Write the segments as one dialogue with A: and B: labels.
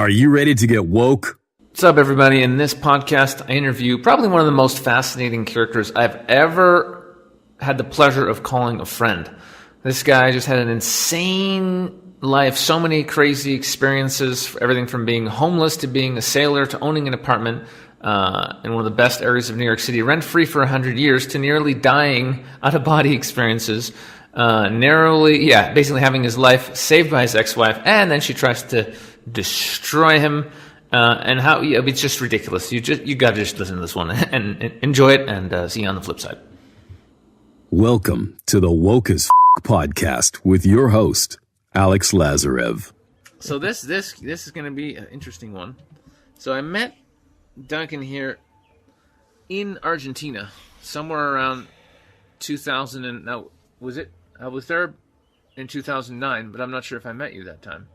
A: Are you ready to get woke?
B: What's up, everybody? In this podcast, I interview probably one of the most fascinating characters I've ever had the pleasure of calling a friend. This guy just had an insane life, so many crazy experiences, everything from being homeless to being a sailor to owning an apartment in one of the best areas of New York City, rent-free for 100 years, to nearly dying out-of-body experiences, basically having his life saved by his ex-wife, and then she tries to destroy him, it's just ridiculous. You got to just listen to this one and enjoy it, and see you on the flip side.
A: Welcome to the Woke as podcast with your host, Alex Lazarev.
B: So this is going to be an interesting one. So I met Duncan here in Argentina, somewhere around 2000 and I was there in 2009, but I'm not sure if I met you that time.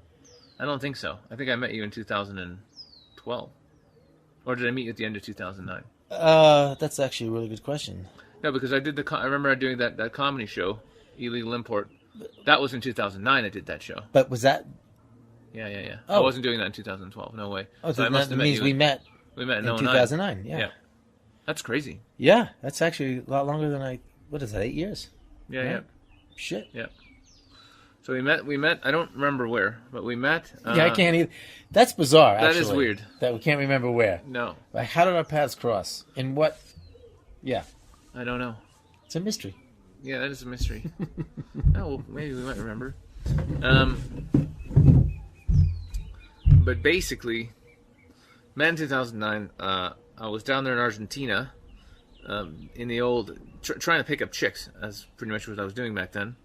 B: I don't think so. I think I met you in 2012. Or did I meet you at the end of 2009?
C: That's actually a really good question.
B: No, because I remember doing that comedy show, Illegal Import. That was in 2009 I did that show.
C: But was that...
B: Yeah.
C: Oh.
B: I wasn't doing that in 2012. No way.
C: Oh, so that means we met
B: in
C: 2009. Yeah.
B: That's crazy.
C: Yeah, that's actually a lot longer than what is that, 8 years?
B: Yeah,
C: right?
B: yeah.
C: Shit.
B: Yeah. So we met, I don't remember where, but we met.
C: I can't either. That's bizarre, actually.
B: That is weird.
C: That we can't remember where.
B: No.
C: Like, how did our paths cross? In what? Yeah.
B: I don't know.
C: It's a mystery.
B: Yeah, that is a mystery. Well, maybe we might remember. But basically, met in 2009. I was down there in Argentina, in the old, trying to pick up chicks. That's pretty much what I was doing back then.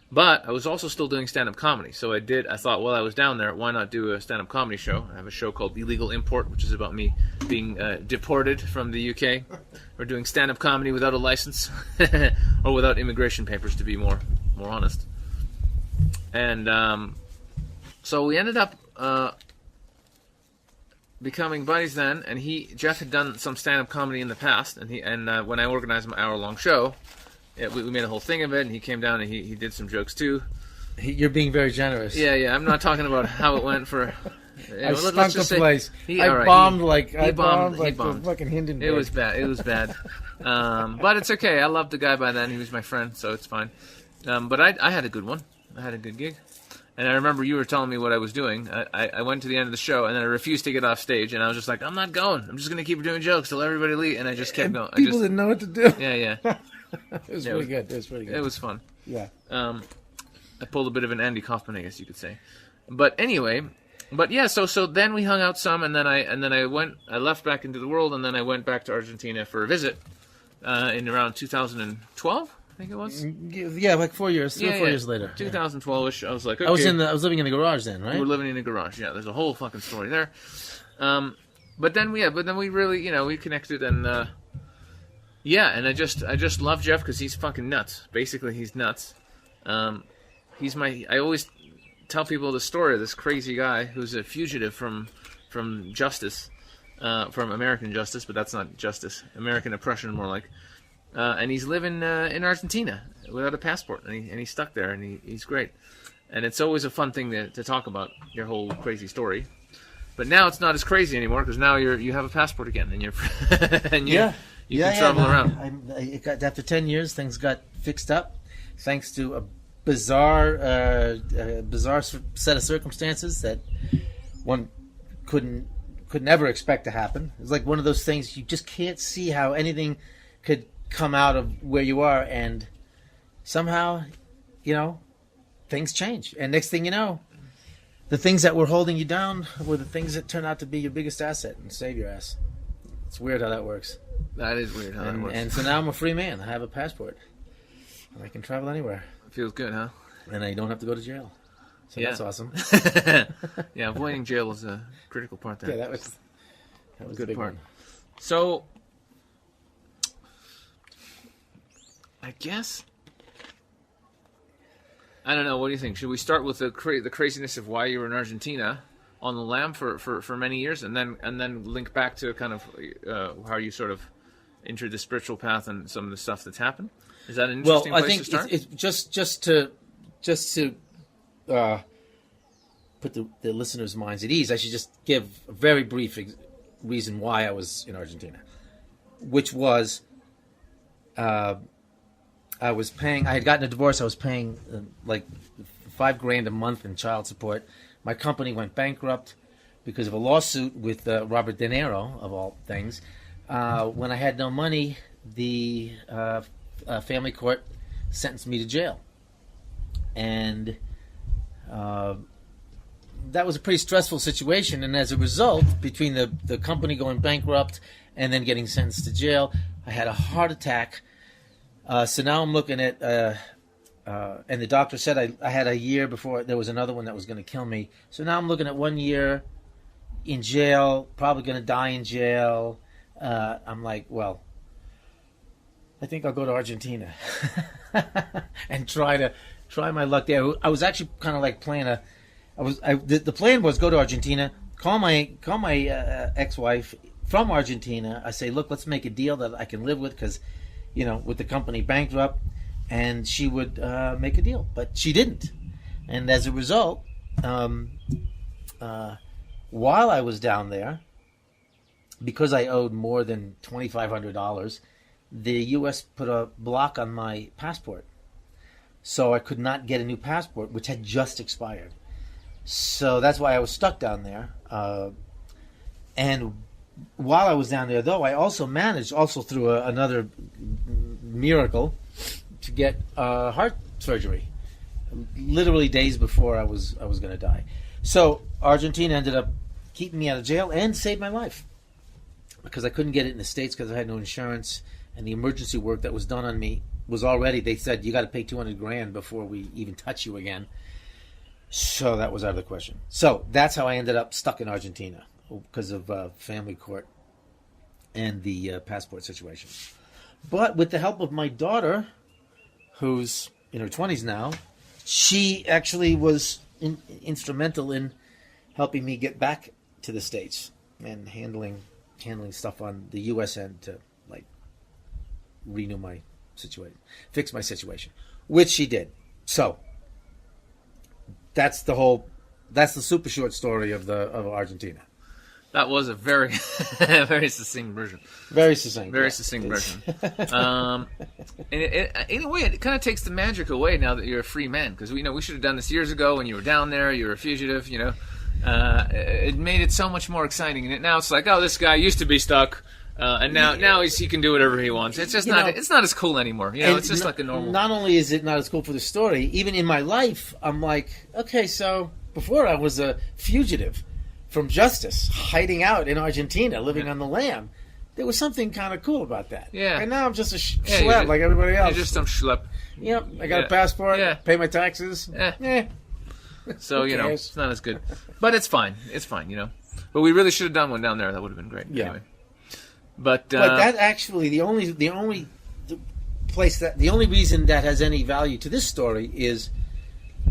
B: But I was also still doing stand-up comedy. So I thought, while I was down there, why not do a stand-up comedy show? I have a show called Illegal Import, which is about me being deported from the UK. Or doing stand-up comedy without a license. Or without immigration papers, to be more honest. And so we ended up becoming buddies then. And Jeff had done some stand-up comedy in the past. And when I organized my hour-long show... Yeah, we made a whole thing of it, and he came down and he did some jokes too.
C: You're being very generous.
B: Yeah. I'm not talking about how it went for.
C: I stunk the place. I bombed like the fucking Hindenburg.
B: It was bad. But it's okay. I loved the guy by then. He was my friend, so it's fine. But I had a good one. I had a good gig. And I remember you were telling me what I was doing. I went to the end of the show, and then I refused to get off stage, and I was just like, I'm not going. I'm just going to keep doing jokes till everybody leaves. And I just kept going.
C: People didn't know what to do.
B: Yeah.
C: It was pretty good.
B: It was fun.
C: Yeah.
B: I pulled a bit of an Andy Kaufman, I guess you could say. But anyway, so then we hung out some, and then I left back into the world, and then I went back to Argentina for a visit in around 2012, I think it was.
C: Yeah, like 4 years, 3 or 4 years later.
B: 2012ish. I was like, okay.
C: I was living in the garage then, right?
B: We were living in a garage. Yeah, there's a whole fucking story there. But then we really, we connected, and and I just love Jeff because he's fucking nuts. Basically, he's nuts. I always tell people the story of this crazy guy who's a fugitive from justice, from American justice, but that's not justice. American oppression, more like. And he's living in Argentina without a passport, and he's stuck there, and he's great. And it's always a fun thing to talk about your whole crazy story. But now it's not as crazy anymore because now you have a passport again, and you can travel around.
C: After 10 years, things got fixed up, thanks to a bizarre set of circumstances that one couldn't ever expect to happen. It's like one of those things you just can't see how anything could come out of where you are, and somehow, things change. And next thing you know, the things that were holding you down were the things that turn out to be your biggest asset and save your ass. It's weird how that works.
B: That is weird how that works.
C: And so now I'm a free man. I have a passport. And I can travel anywhere.
B: Feels good, huh?
C: And I don't have to go to jail. So that's awesome.
B: Yeah, avoiding jail is a critical part there.
C: Yeah, that was a good part. One.
B: So, I guess, I don't know. What do you think? Should we start with the craziness of why you were in Argentina on the lam for many years, and then link back to kind of how you sort of entered the spiritual path and some of the stuff that's happened? Is that an interesting place to start?
C: It's just to put put the listeners' minds at ease, I should just give a very brief reason why I was in Argentina, which was I had gotten a divorce. I was paying like $5,000 a month in child support. My company went bankrupt because of a lawsuit with Robert De Niro, of all things. When I had no money, the family court sentenced me to jail. And that was a pretty stressful situation. And as a result, between the company going bankrupt and then getting sentenced to jail, I had a heart attack. So now I'm looking at, and the doctor said I had a year before there was another one that was going to kill me. So now I'm looking at 1 year in jail, probably going to die in jail. I'm like, well, I think I'll go to Argentina and try my luck there. I was actually kind of like playing the plan was go to Argentina, call my ex-wife from Argentina. I say, look, let's make a deal that I can live with because, with the company bankrupt, and she would make a deal, but she didn't. And as a result, while I was down there, because I owed more than $2,500, the U.S. put a block on my passport. So I could not get a new passport, which had just expired. So that's why I was stuck down there. And while I was down there, though, I also managed, through another miracle, to get heart surgery. Literally days before I was going to die. So Argentina ended up keeping me out of jail and saved my life, because I couldn't get it in the States because I had no insurance, and the emergency work that was done on me was already, they said, you got to pay $200,000 before we even touch you again. So that was out of the question. So that's how I ended up stuck in Argentina, because of family court and the passport situation. But with the help of my daughter, who's in her 20s now, she actually was instrumental in helping me get back to the States and handling stuff on the U.S. end to renew my situation, fix my situation, which she did. So that's the super short story of Argentina.
B: That was a very, very succinct version.
C: Very succinct.
B: Very succinct version. And in a way, it kind of takes the magic away now that you're a free man, because we should have done this years ago when you were down there. You were a fugitive. It made it so much more exciting. And now it's like, oh, this guy used to be stuck. And now he can do whatever he wants. It's just it's not as cool anymore. It's just like a normal.
C: Not only is it not as cool for the story, even in my life, I'm like, okay, so before I was a fugitive from justice, hiding out in Argentina, living on the lam. There was something kind of cool about that.
B: Yeah.
C: And now I'm just a schlep like everybody else.
B: You're just some schlep.
C: Yep. I got a passport. Yeah. Pay my taxes.
B: Yeah. So it's not as good, but it's fine. It's fine. But we really should have done one down there. That would have been great.
C: Yeah.
B: Anyway. But
C: that actually the only reason that has any value to this story is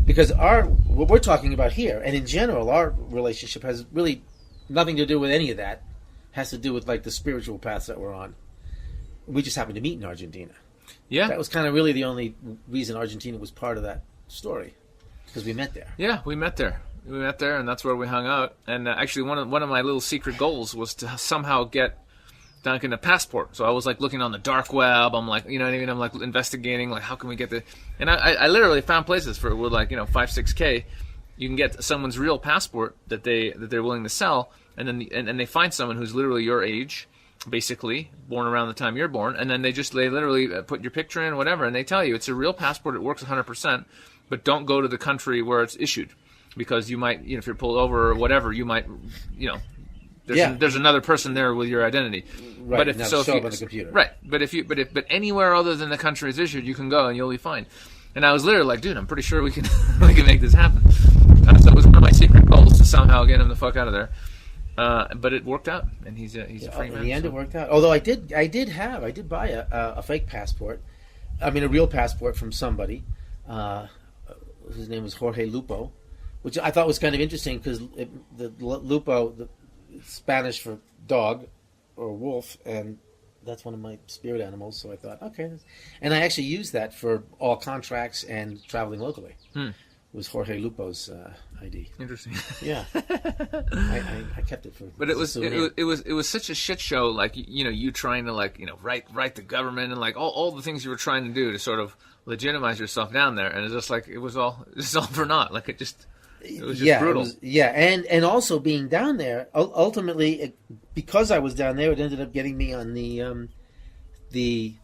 C: because what we're talking about here, and in general, our relationship has really nothing to do with any of that. It has to do with the spiritual paths that we're on. We just happened to meet in Argentina.
B: Yeah,
C: that was kind of really the only reason Argentina was part of that story, because we met there.
B: Yeah, we met there. And that's where we hung out. And actually, one of my little secret goals was to somehow get Duncan a passport. So I was looking on the dark web. I'm like, I'm investigating, how can we get the, and I literally found places for with $5-6K, you can get someone's real passport that they're willing to sell, and then and they find someone who's literally your age, basically born around the time you're born, and then they literally put your picture in, whatever, and they tell you it's a real passport, it works 100%, but don't go to the country where it's issued, because you might, if you're pulled over or whatever, you might, there's another person there with your identity.
C: Right.
B: But if
C: show
B: up
C: on the computer.
B: Right. But anywhere other than the country is issued, you can go and you'll be fine. And I was literally like, dude, I'm pretty sure we can make this happen. So it was one of my secret goals to somehow get him the fuck out of there. But it worked out, and he's a free man.
C: In the end, it worked out. Although I did buy a fake passport. I mean, a real passport from somebody. His name was Jorge Lupo, which I thought was kind of interesting because the Lupo, the Spanish for dog or wolf, and that's one of my spirit animals. So I thought, okay, and I actually used that for all contracts and traveling locally, was Jorge Lupo's ID.
B: Interesting.
C: Yeah, I kept it for.
B: But it was such a shit show. Like you trying to write the government and like all the things you were trying to do to sort of legitimize yourself down there, and it's just like it was all for naught. Like it was just brutal.
C: And also being down there, ultimately, because I was down there, it ended up getting me on the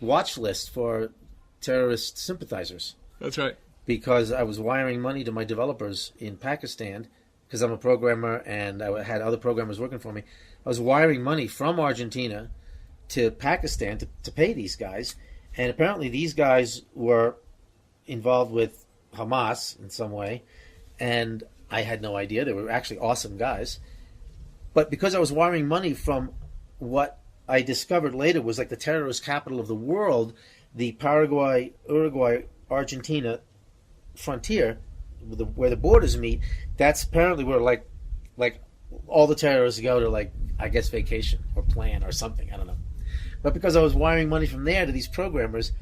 C: watch list for terrorist sympathizers.
B: That's right.
C: Because I was wiring money to my developers in Pakistan, because I'm a programmer and I had other programmers working for me. I was wiring money from Argentina to Pakistan to pay these guys, and apparently these guys were involved with Hamas in some way, and I had no idea. They were actually awesome guys. But because I was wiring money from what I discovered later was like the terrorist capital of the world, the Paraguay, Uruguay, Argentina frontier, where the borders meet, that's apparently where like all the terrorists go to, like, I guess vacation or plan or something. I don't know. But because I was wiring money from there to these programmers,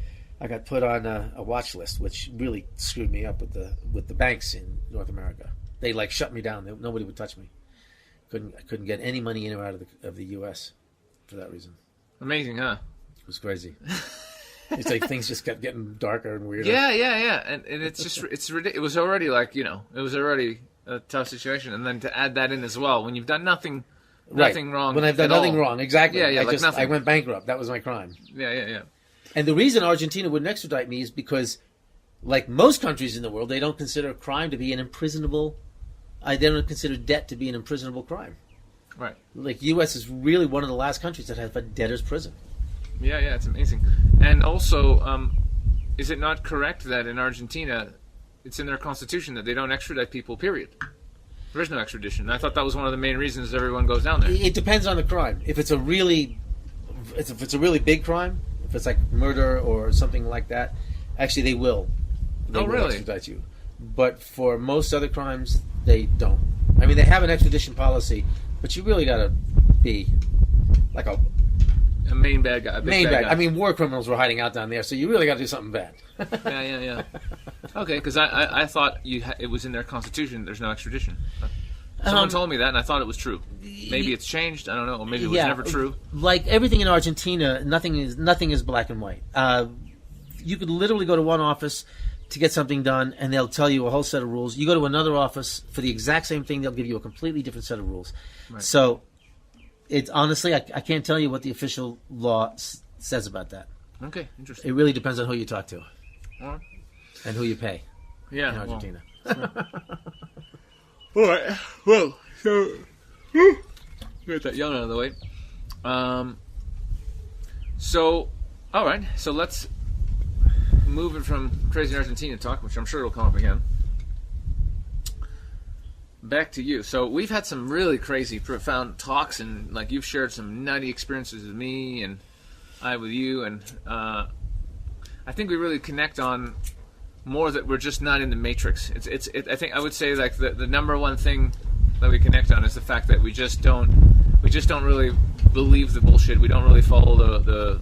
C: I got put on a watch list, which really screwed me up with the banks in North America. They like shut me down. Nobody would touch me. I couldn't get any money in or out of the U.S. for that reason.
B: Amazing, huh?
C: It was crazy. It's like things just kept getting darker and weirder.
B: Yeah, and it's just it was already like it was already a tough situation, and then to add that in as well when you've done nothing wrong.
C: When I've done nothing wrong, exactly.
B: Yeah, nothing.
C: I went bankrupt. That was my crime.
B: Yeah.
C: And the reason Argentina wouldn't extradite me is because, like most countries in the world, they don't consider crime to be an imprisonable. They don't consider debt to be an imprisonable crime.
B: Right.
C: Like U.S. is really one of the last countries that has a debtor's prison.
B: Yeah, it's amazing. And also, is it not correct that in Argentina, it's in their constitution that they don't extradite people, period? There is no extradition. I thought that was one of the main reasons everyone goes down there.
C: It depends on the crime. If it's a really big crime, if it's like murder or something like that, actually they will. They will extradite you. But for most other crimes, they don't. I mean, they have an extradition policy, but you really got to be like a
B: main bad guy.
C: Main bad guy. I mean, war criminals were hiding out down there, so you really got to do something bad.
B: Yeah. Okay, because I thought it was in their constitution. There's no extradition. Someone told me that, and I thought it was true. Maybe it's changed. I don't know. Or maybe it was never true.
C: Like everything in Argentina, nothing is black and white. You could literally go to one office to get something done, and they'll tell you a whole set of rules. You go to another office for the exact same thing, they'll give you a completely different set of rules. Right. So, it's honestly, I can't tell you what the official law says about that.
B: Okay, interesting.
C: It really depends on who you talk to,
B: and
C: who you pay.
B: Yeah,
C: in Argentina.
B: All right. Well, so get that yawn out of the way. So, all right. So let's move it from crazy Argentina talk, which I'm sure will come up again, back to you. So we've had some really crazy, profound talks, and like you've shared some nutty experiences with me, and I with you, and I think we really connect on more that we're just not in the matrix. I think I would say like the number one thing that we connect on is the fact that we just don't really believe the bullshit. We don't really follow the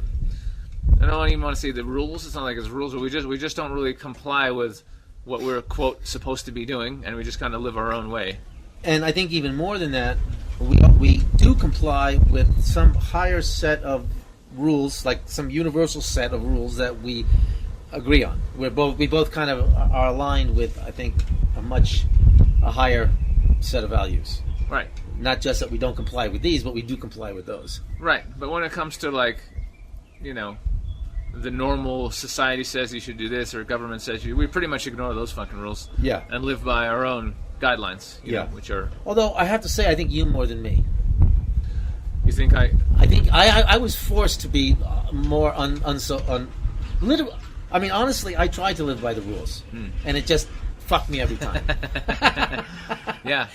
B: I don't even want to say the rules. It's not like it's rules, but we just don't really comply with what we're, quote, supposed to be doing, and we just kind of live our own way.
C: And I think even more than that, we do comply with some higher set of rules, like some universal set of rules that we agree on. We both kind of are aligned with, I think, a higher set of values.
B: Right.
C: Not just that we don't comply with these, but we do comply with those.
B: Right. But when it comes to, like, the normal society says you should do this, or government says we pretty much ignore those fucking rules.
C: Yeah.
B: And live by our own guidelines. You know, which are. Although
C: I have to say, I think you more than me.
B: You think I
C: think I was forced to be more literally. I mean, honestly, I tried to live by the rules, and it just fucked me every time.
B: Yeah.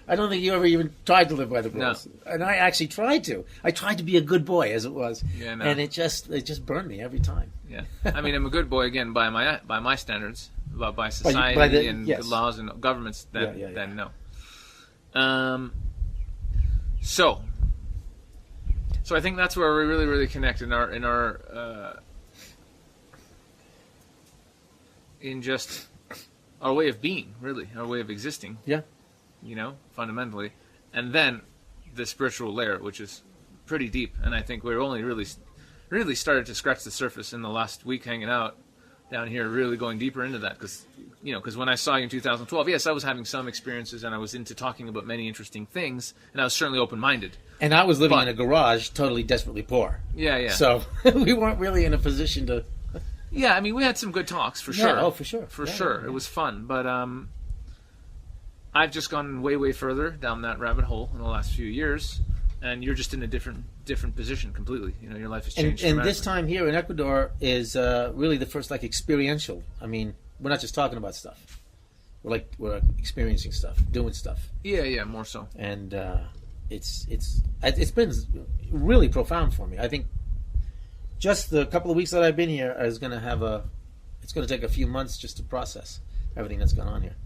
C: I don't think you ever even tried to live by the rules. No. And I actually tried to. I tried to be a good boy, as it was.
B: Yeah, no.
C: And it just burned me every time.
B: Yeah. I mean, I'm a good boy, again, by my standards, by society and the laws and governments, then no. So I think that's where we really, really connect in our in just our way of being, really, our way of existing.
C: Yeah.
B: Fundamentally, and then the spiritual layer, which is pretty deep. And I think we're only really started to scratch the surface in the last week hanging out down here, really going deeper into that. Because when I saw you in 2012, yes, I was having some experiences and I was into talking about many interesting things, and I was certainly open-minded.
C: And I was living in a garage, totally desperately poor.
B: Yeah.
C: So we weren't really in a position to...
B: Yeah, I mean, we had some good talks, for
C: Yeah,
B: sure.
C: oh, for sure.
B: For
C: Yeah,
B: sure.
C: yeah.
B: It was fun. But I've just gone way, way further down that rabbit hole in the last few years, and you're just in a different position completely. Your life has changed.
C: And this
B: dramatically.
C: time here in Ecuador is really the first, experiential. I mean, we're not just talking about stuff. We're experiencing stuff, doing stuff.
B: Yeah, more so.
C: And it's been really profound for me. I think just the couple of weeks that I've been here is going to it's going to take a few months just to process everything that's gone on here.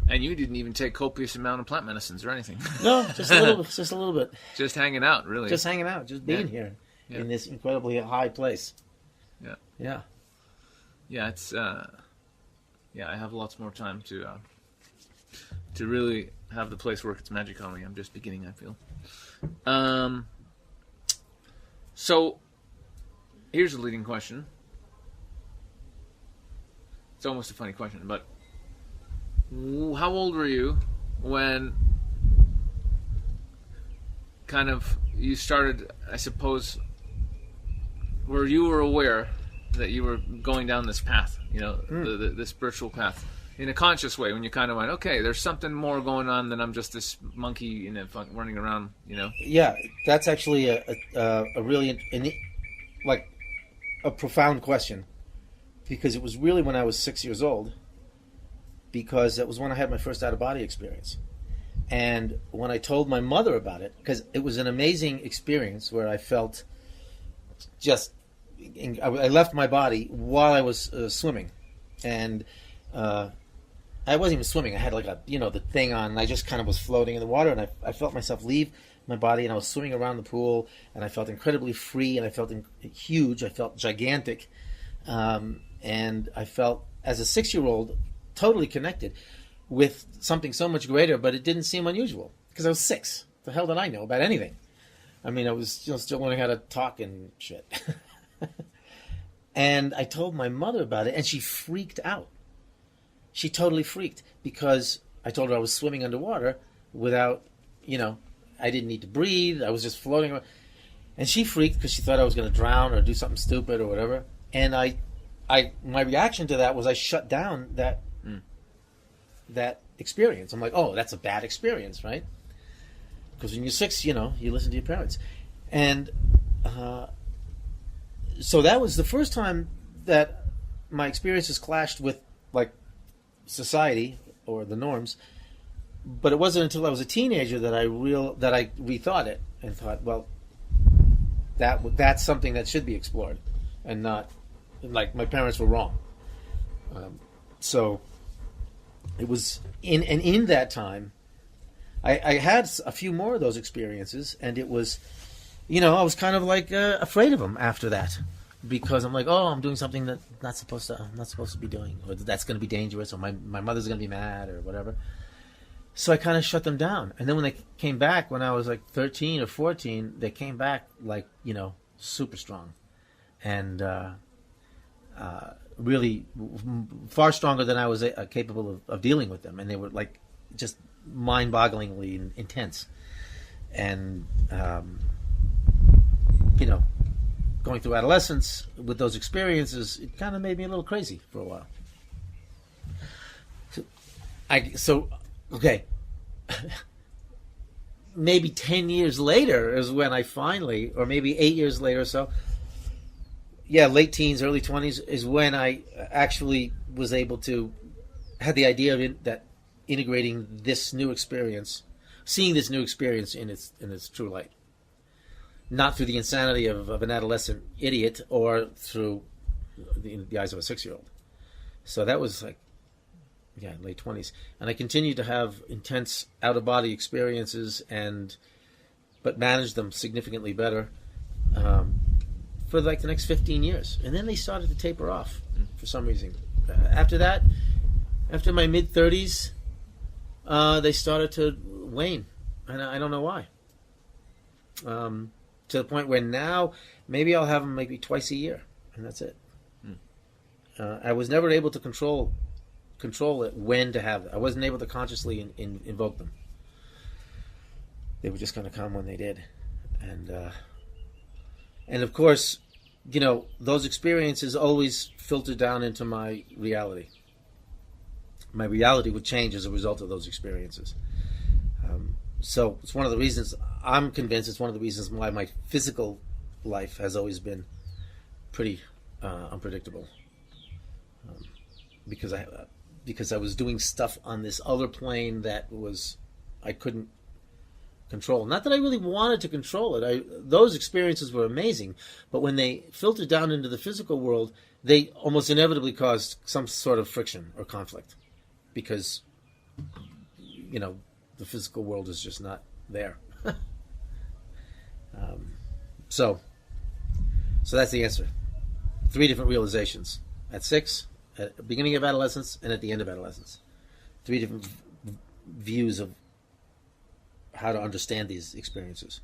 B: And you didn't even take copious amount of plant medicines or anything.
C: No, just a little bit.
B: Just hanging out, really.
C: Just hanging out, just being here in this incredibly high place.
B: Yeah.
C: Yeah.
B: Yeah, it's I have lots more time to really have the place work its magic on me. I'm just beginning, I feel. So here's a leading question. It's almost a funny question, but how old were you when kind of you started, I suppose, where you were aware that you were going down this path, the spiritual path, in a conscious way, when you kind of went, okay, there's something more going on than I'm just this monkey, running around,
C: Yeah, that's actually a really a profound question, because it was really when I was 6 years old, because that was when I had my first out-of-body experience. And when I told my mother about it, because it was an amazing experience where I felt I left my body while I was swimming, and I wasn't even swimming. I had the thing on, and I just kind of was floating in the water, and I felt myself leave my body, and I was swimming around the pool, and I felt incredibly free, and I felt huge. I felt gigantic, and I felt, as a 6-year-old, totally connected with something so much greater, but it didn't seem unusual because I was 6. The hell did I know about anything? I mean, I was still learning how to talk and shit. And I told my mother about it, and she freaked out. She totally freaked, because I told her I was swimming underwater without, I didn't need to breathe. I was just floating around. And she freaked because she thought I was going to drown or do something stupid or whatever. And my reaction to that was I shut down that experience. I'm like, oh, that's a bad experience, right? Because when you're 6, you listen to your parents. And so that was the first time that my experiences clashed with, society or the norms. But it wasn't until I was a teenager that I rethought it and thought, well, that's something that should be explored, and not, my parents were wrong. So it was in that time, I had a few more of those experiences, and it was, I was kind of afraid of them after that, because I'm like, oh, I'm doing something that I'm not supposed to be doing, or that's going to be dangerous, or my mother's going to be mad, or whatever. So I kind of shut them down. And then when they came back, when I was 13 or 14, they came back super strong, and really far stronger than I was capable of dealing with them. And they were just mind-bogglingly intense. And going through adolescence with those experiences, it kind of made me a little crazy for a while. Okay, maybe 10 years later is when I finally, or maybe 8 years later or so, late teens, early 20s, is when I actually was able to, had the idea of that integrating this new experience, seeing this new experience in its true light. Not through the insanity of an adolescent idiot, or through the eyes of a 6-year-old. So that was late 20s. And I continued to have intense out-of-body experiences, but managed them significantly better for the next 15 years. And then they started to taper off for some reason. after that, after my mid-30s, they started to wane, and I don't know why. To the point where now maybe I'll have them maybe twice a year, and that's it. I was never able to control it when to have it. I wasn't able to consciously invoke them. They would just kind of come when they did, and of course, you know, those experiences always filtered down into my reality. My reality would change as a result of those experiences. So it's one of the reasons I'm convinced. It's one of the reasons why my physical life has always been pretty unpredictable. Because I was doing stuff on this other plane that I couldn't control. Not that I really wanted to control it. Those experiences were amazing, but when they filtered down into the physical world, they almost inevitably caused some sort of friction or conflict, because, you know, the physical world is just not there. So that's the answer. 3 different realizations: at 6, at the beginning of adolescence, and at the end of adolescence. 3 different views of how to understand these experiences.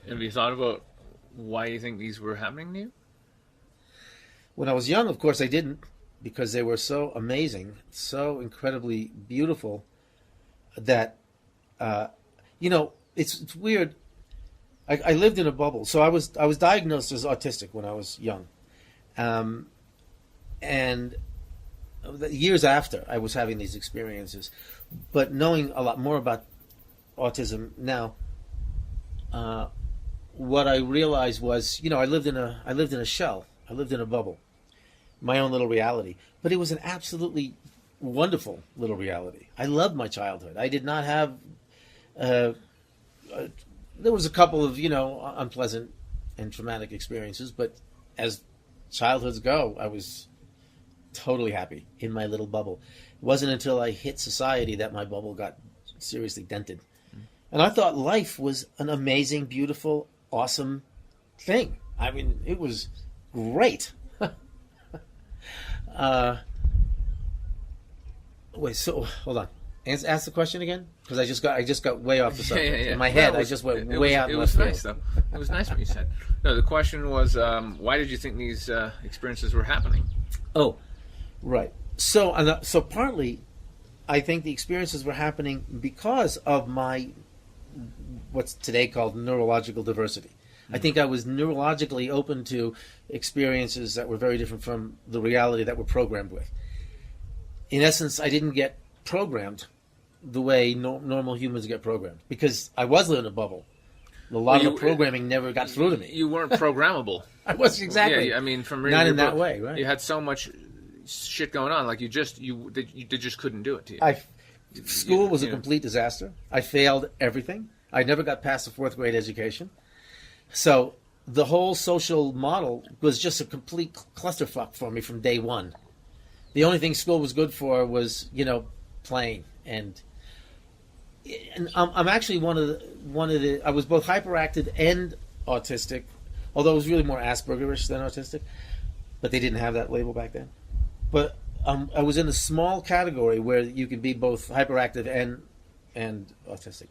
B: Have you thought about why you think these were happening to you?
C: When I was young, of course, I didn't, because they were so amazing, so incredibly beautiful, that, you know, it's weird. I lived in a bubble. So I was diagnosed as autistic when I was young. And years after, I was having these experiences. But knowing a lot more about autism now, what I realized was, you know, I lived in a shell. I lived in a bubble, my own little reality. But it was an absolutely wonderful little reality. I loved my childhood. I did not have... there was a couple of, you know, unpleasant and traumatic experiences, but as childhoods go, I was totally happy in my little bubble. It wasn't until I hit society that my bubble got seriously dented. And I thought life was an amazing, beautiful, awesome thing. I mean, it was great. Wait, so hold on. Ask the question again, because I just got way off the subject. In my head, I just went way out.
B: It was nice, though. It was nice what you said. No, the question was, why did you think these experiences were happening?
C: Oh, right. So partly, I think the experiences were happening because of my what's today called neurological diversity. I think I was neurologically open to experiences that were very different from the reality that we're programmed with. In essence, I didn't get programmed the way normal humans get programmed, because I was in a bubble. A lot of the programming never got through to me.
B: You weren't programmable.
C: I was exactly.
B: Yeah, I mean, from reading
C: not
B: your
C: in that
B: book,
C: way, right?
B: You had so much shit going on, like you just couldn't do it to you.
C: School was a complete disaster. I failed everything. I never got past the 4th grade education. So the whole social model was just a complete clusterfuck for me from day one. The only thing school was good for was, you know, playing. And I'm actually one of the. I was both hyperactive and autistic, although it was really more Aspergerish than autistic. But they didn't have that label back then. But I was in a small category where you could be both hyperactive and autistic.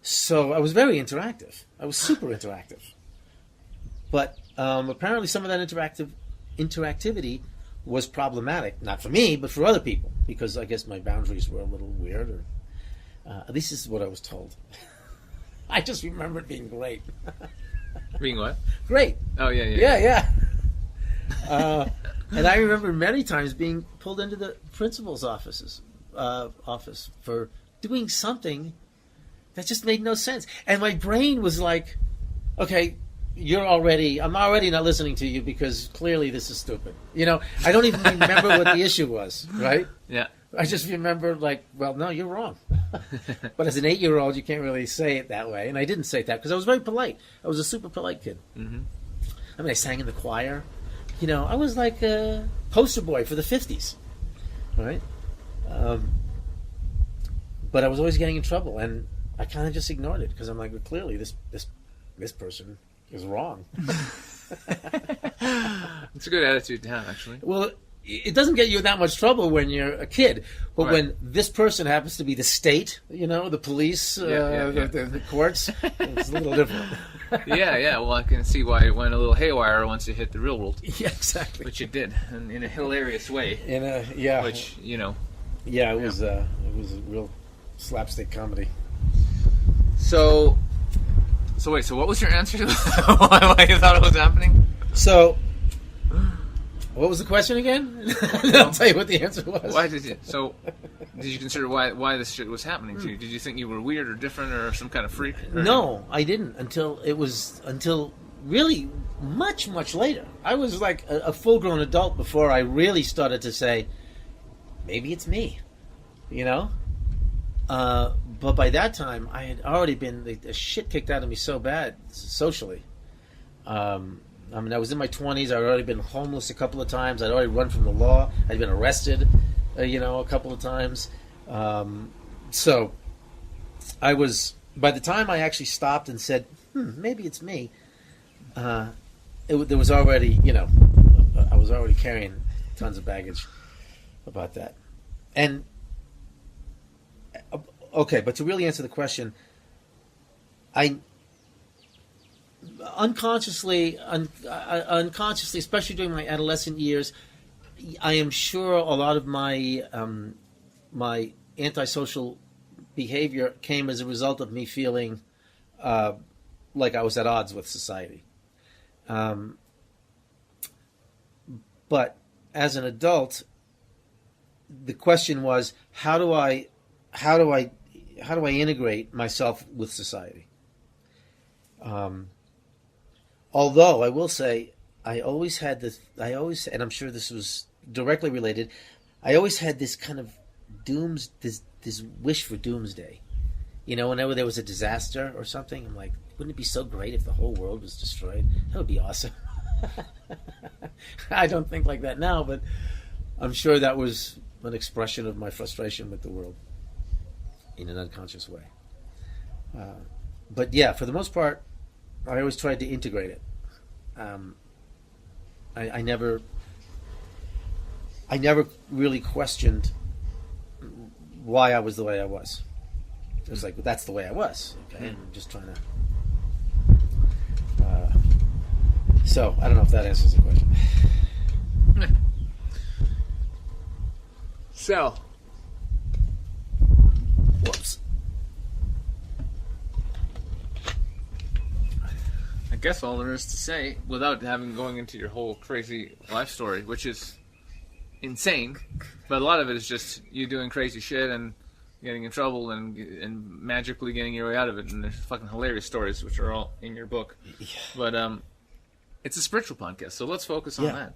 C: So I was very interactive. I was super interactive. But apparently some of that interactivity was problematic, not for me, but for other people, because I guess my boundaries were a little weird, or at least this is what I was told. I just remember it being great.
B: Being what?
C: Great.
B: Oh, yeah.
C: And I remember many times being pulled into the principal's office for doing something that just made no sense. And my brain was like, okay, I'm already not listening to you because clearly this is stupid. You know, I don't even remember what the issue was, right?
B: Yeah.
C: I just remember like, well, no, you're wrong. But as an 8-year-old, you can't really say it that way. And I didn't say it that because I was very polite. I was a super polite kid. Mm-hmm. I mean, I sang in the choir. You know, I was like a poster boy for the 50s, right? But I was always getting in trouble, and I kind of just ignored it because I'm like, well, clearly this person is wrong.
B: It's a good attitude to have, actually.
C: Well, it doesn't get you in that much trouble when you're a kid, but
B: Right.
C: when this person happens to be the state, the police,
B: Yeah.
C: the courts, it's a little different.
B: Yeah. Well, I can see why it went a little haywire once it hit the real world,
C: Yeah, exactly.
B: which it did, and in a hilarious way.
C: Which it was a real slapstick comedy.
B: So wait. So what was your answer to why you thought it was happening?
C: So, what was the question again? I'll tell you what the answer was.
B: Why did you? So, did you consider why this shit was happening to you? Did you think you were weird or different or some kind of freak? Or
C: No, I didn't until really much, much later. I was like a full-grown adult before I really started to say, maybe it's me, But by that time, I had already been the shit kicked out of me so bad socially. I was in my 20s. I'd already been homeless a couple of times. I'd already run from the law. I'd been arrested, a couple of times. So I was, by the time I actually stopped and said, maybe it's me, there was already, I was already carrying tons of baggage about that. And, okay, but to really answer the question, I unconsciously, especially during my adolescent years, I am sure a lot of my my antisocial behavior came as a result of me feeling like I was at odds with society. But as an adult, the question was, how do I integrate myself with society? Although I will say, and I'm sure this was directly related, I always had this kind of this wish for doomsday. Whenever there was a disaster or something, I'm like, wouldn't it be so great if the whole world was destroyed? That would be awesome. I don't think like that now, but I'm sure that was an expression of my frustration with the world in an unconscious way. But yeah, for the most part, I always tried to integrate it. I never really questioned why I was the way I was. It was like, well, that's the way I was. Okay, and I'm just trying to. So I don't know if that answers the question.
B: So,
C: Whoops.
B: I guess all there is to say, without going into your whole crazy life story, which is insane, but a lot of it is just you doing crazy shit and getting in trouble and magically getting your way out of it, and there's fucking hilarious stories which are all in your book.
C: Yeah.
B: But it's a spiritual podcast, so let's focus on that.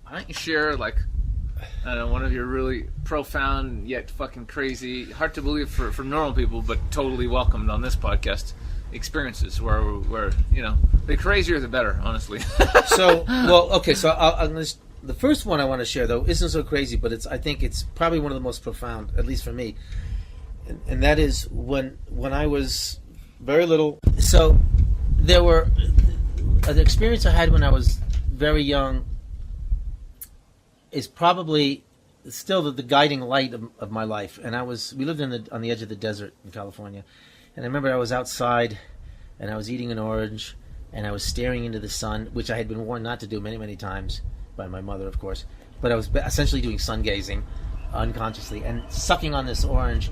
B: Why don't you share, like, I don't know, one of your really profound yet fucking crazy, hard to believe for normal people, but totally welcomed on this podcast, experiences where the crazier the better, honestly.
C: So I'm gonna, the first one I want to share though isn't so crazy, but I think it's probably one of the most profound, at least for me, and that is when I was very little. So there were an experience I had when I was very young is probably still the guiding light of my life. And we lived on the edge of the desert in California. And I remember I was outside and I was eating an orange and I was staring into the sun, which I had been warned not to do many, many times by my mother, of course. But I was essentially doing sun gazing unconsciously and sucking on this orange.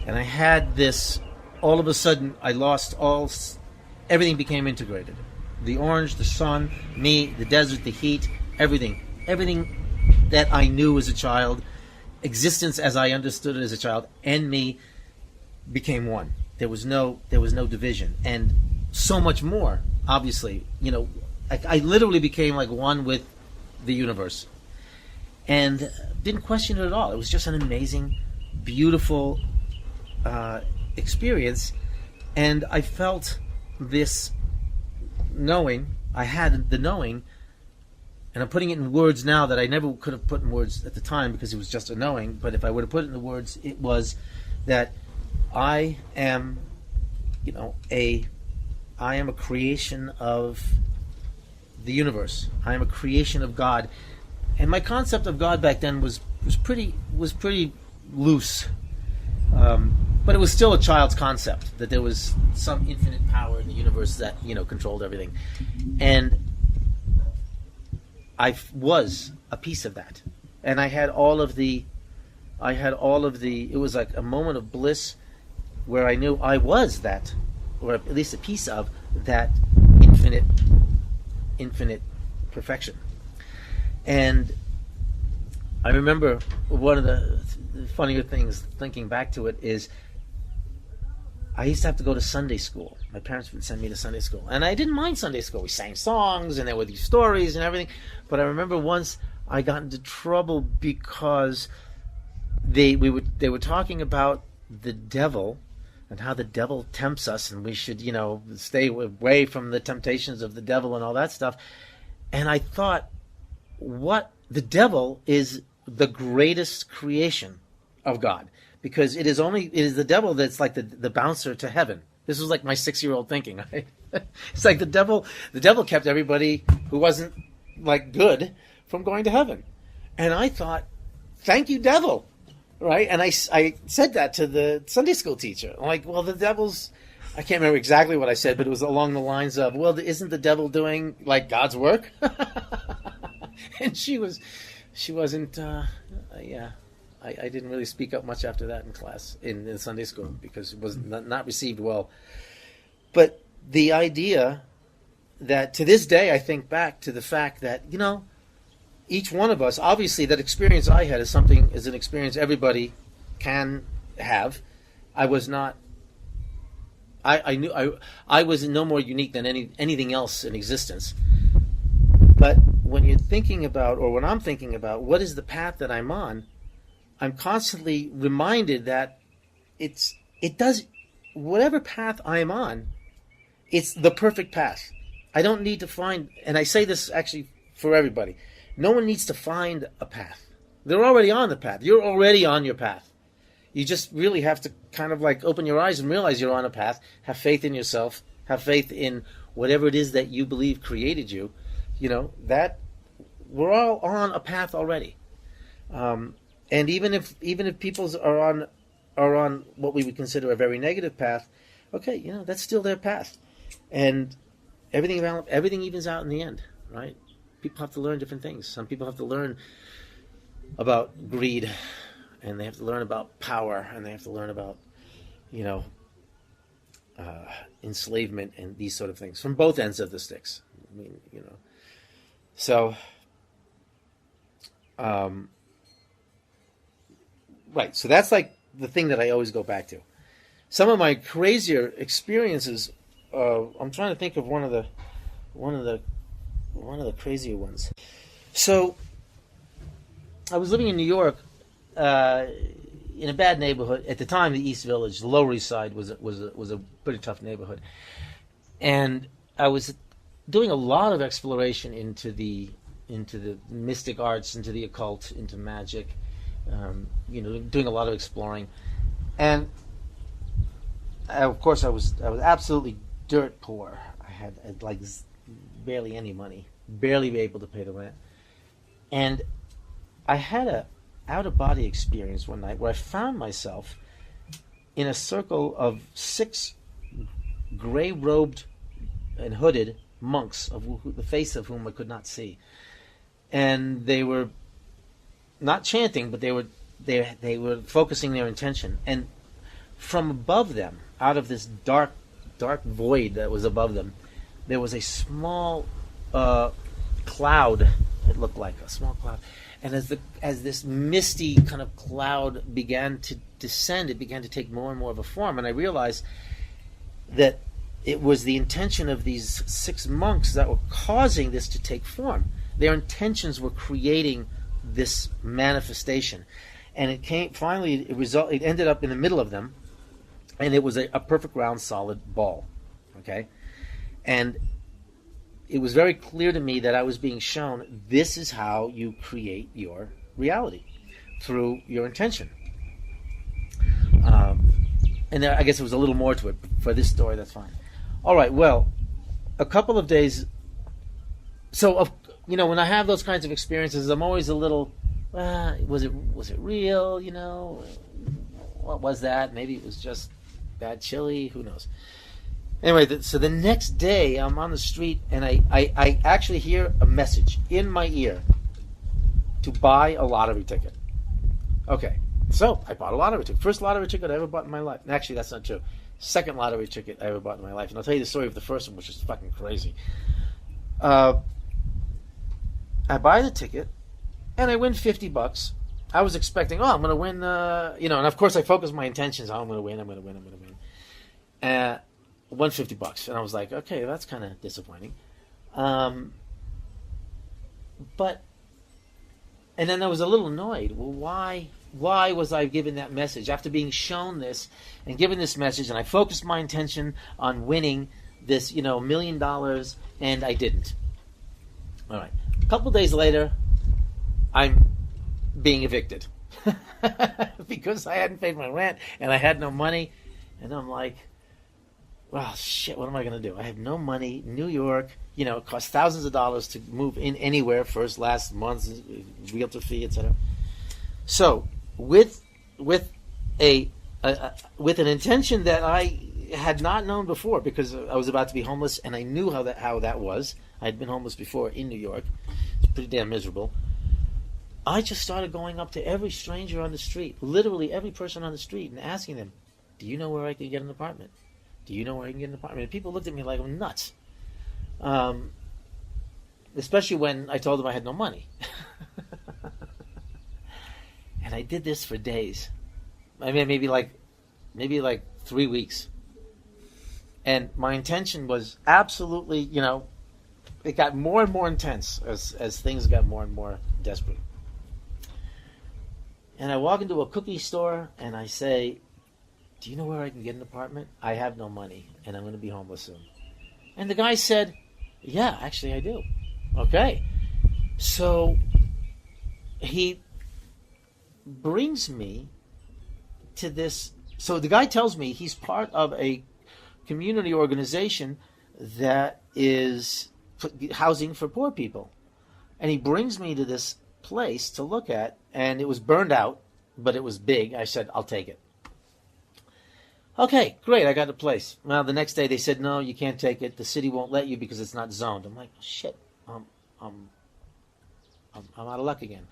C: And I had this, all of a sudden, I lost everything became integrated. The orange, the sun, me, the desert, the heat, everything that I knew as a child, existence as I understood it as a child, and me became one. There was no division, and so much more. Obviously, I literally became like one with the universe, and didn't question it at all. It was just an amazing, beautiful experience, and I felt this knowing. I had the knowing. And I'm putting it in words now that I never could have put in words at the time because it was just a knowing. But if I would have put it in the words, it was that I am, a I am a creation of the universe. I am a creation of God. And my concept of God back then was pretty loose. But it was still a child's concept, that there was some infinite power in the universe that, controlled everything. And I was a piece of that. And I had all of the, it was like a moment of bliss where I knew I was that, or at least a piece of that infinite perfection. And I remember one of the funnier things, thinking back to it, is I used to have to go to Sunday school. My parents would send me to Sunday school. And I didn't mind Sunday school. We sang songs, and there were these stories and everything. But I remember once I got into trouble because they were talking about the devil and how the devil tempts us, and we should, stay away from the temptations of the devil and all that stuff. And I thought, the devil is the greatest creation of God, because it is the devil that's like the bouncer to heaven. This was like my 6-year-old thinking. Right? It's like the devil kept everybody who wasn't like good from going to heaven. And I thought, thank you, devil. Right? And I said that to the Sunday school teacher. I'm like, well, the devil's, I can't remember exactly what I said, but it was along the lines of, well, isn't the devil doing like God's work? And she wasn't, I didn't really speak up much after that in class, in Sunday school, because it was not received well. But the idea that, to this day, I think back to the fact that, each one of us, obviously that experience I had is an experience everybody can have. I was not, I knew I was no more unique than anything else in existence. But when you're thinking about, or when I'm thinking about, what is the path that I'm on, I'm constantly reminded that whatever path I'm on, it's the perfect path. I don't need to find, and I say this actually for everybody, no one needs to find a path. They're already on the path. You're already on your path. You just really have to kind of like open your eyes and realize you're on a path, have faith in yourself, have faith in whatever it is that you believe created you, that we're all on a path already. And even if people are on what we would consider a very negative path, okay, that's still their path. And everything evens out in the end, right? People have to learn different things. Some people have to learn about greed, and they have to learn about power, and they have to learn about, enslavement and these sort of things from both ends of the sticks. I mean, so, right. So that's like the thing that I always go back to. Some of my crazier experiences. I'm trying to think of one of the crazier ones. So, I was living in New York, in a bad neighborhood at the time. The East Village, the Lower East Side, was a pretty tough neighborhood, and I was doing a lot of exploration into the mystic arts, into the occult, into magic, doing a lot of exploring, and of course I was absolutely dirt poor. I had like barely any money, barely able to pay the rent, and I had a out-of-body experience one night where I found myself in a circle of 6 gray-robed and hooded monks, of the face of whom I could not see, and they were not chanting, but they were focusing their intention. And from above them, out of this dark void that was above them, there was a small cloud. It looked like a small cloud, and as this misty kind of cloud began to descend, it began to take more and more of a form, and I realized that it was the intention of these 6 monks that were causing this to take form. Their intentions were creating this manifestation, and it ended up in the middle of them, and it was a perfect round solid ball. Okay, and it was very clear to me that I was being shown this is how you create your reality, through your intention. And I guess there was a little more to it. For this story, that's fine. All right. Well, a couple of days. So, when I have those kinds of experiences, I'm always a little. Was it real? What was that? Maybe it was just bad chili. Who knows? Anyway, so the next day I'm on the street and I actually hear a message in my ear to buy a lottery ticket. Okay, so I bought a lottery ticket. First lottery ticket I ever bought in my life. Actually, that's not true. Second lottery ticket I ever bought in my life. And I'll tell you the story of the first one, which is fucking crazy. I buy the ticket and I win $50. I was expecting, I'm going to win, and of course I focus my intentions. I'm going to win. Won $50, and I was like, okay, that's kind of disappointing. And then I was a little annoyed. Well, why was I given that message after being shown this and given this message? And I focused my intention on winning this, $1 million, and I didn't. All right. A couple days later, I'm being evicted because I hadn't paid my rent and I had no money, and I'm like, well, shit, what am I going to do? I have no money. New York, it costs thousands of dollars to move in anywhere, first, last, months, realtor fee, etc. So, with an intention that I had not known before, because I was about to be homeless and I knew how that was. I had been homeless before in New York. It's pretty damn miserable. I just started going up to every stranger on the street, literally every person on the street, and asking them, do you know where I can get an apartment? Do you know where I can get an apartment? And people looked at me like I'm nuts. Especially when I told them I had no money. And I did this for days. I mean, maybe like 3 weeks. And my intention was absolutely, it got more and more intense as things got more and more desperate. And I walk into a cookie store and I say, do you know where I can get an apartment? I have no money, and I'm going to be homeless soon. And the guy said, yeah, actually I do. Okay. So he brings me to this. So the guy tells me he's part of a community organization that is housing for poor people. And he brings me to this place to look at, and it was burned out, but it was big. I said, I'll take it. Okay, great, I got a place. Well, the next day they said, no, you can't take it. The city won't let you because it's not zoned. I'm like, shit, I'm out of luck again.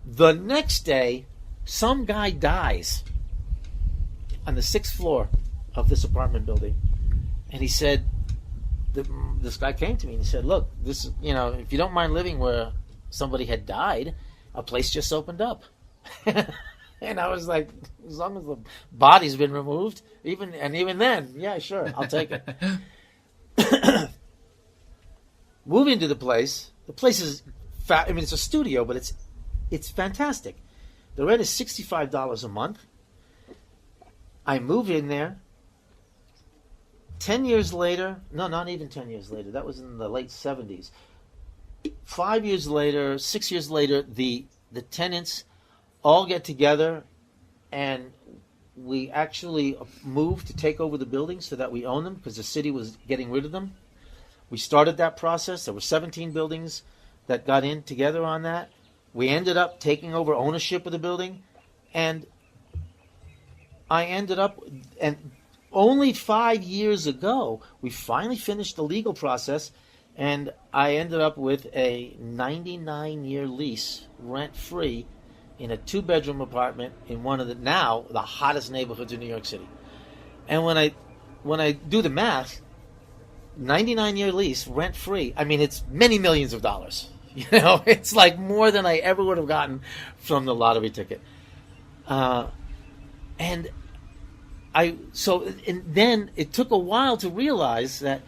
C: The next day, some guy dies on the 6th floor of this apartment building. And he said, this guy came to me and he said, look, this, if you don't mind living where somebody had died, a place just opened up. And I was like, as long as the body's been removed, even then, yeah, sure, I'll take it. Move into the place. The place is, it's a studio, but it's fantastic. The rent is $65 a month. I move in there. 10 years later, no, not even 10 years later. That was in the late 70s. 5 years later, 6 years later, the tenants all get together, and we actually moved to take over the buildings so that we own them because the city was getting rid of them. We started that process. There were 17 buildings that got in together on that. We ended up taking over ownership of the building, and I ended up, and only 5 years ago, we finally finished the legal process, and I ended up with a 99-year lease, rent-free, in a 2-bedroom apartment in one of the hottest neighborhoods in New York City. And when I do the math, 99-year lease, rent-free, it's many millions of dollars. It's like more than I ever would have gotten from the lottery ticket. And then it took a while to realize that,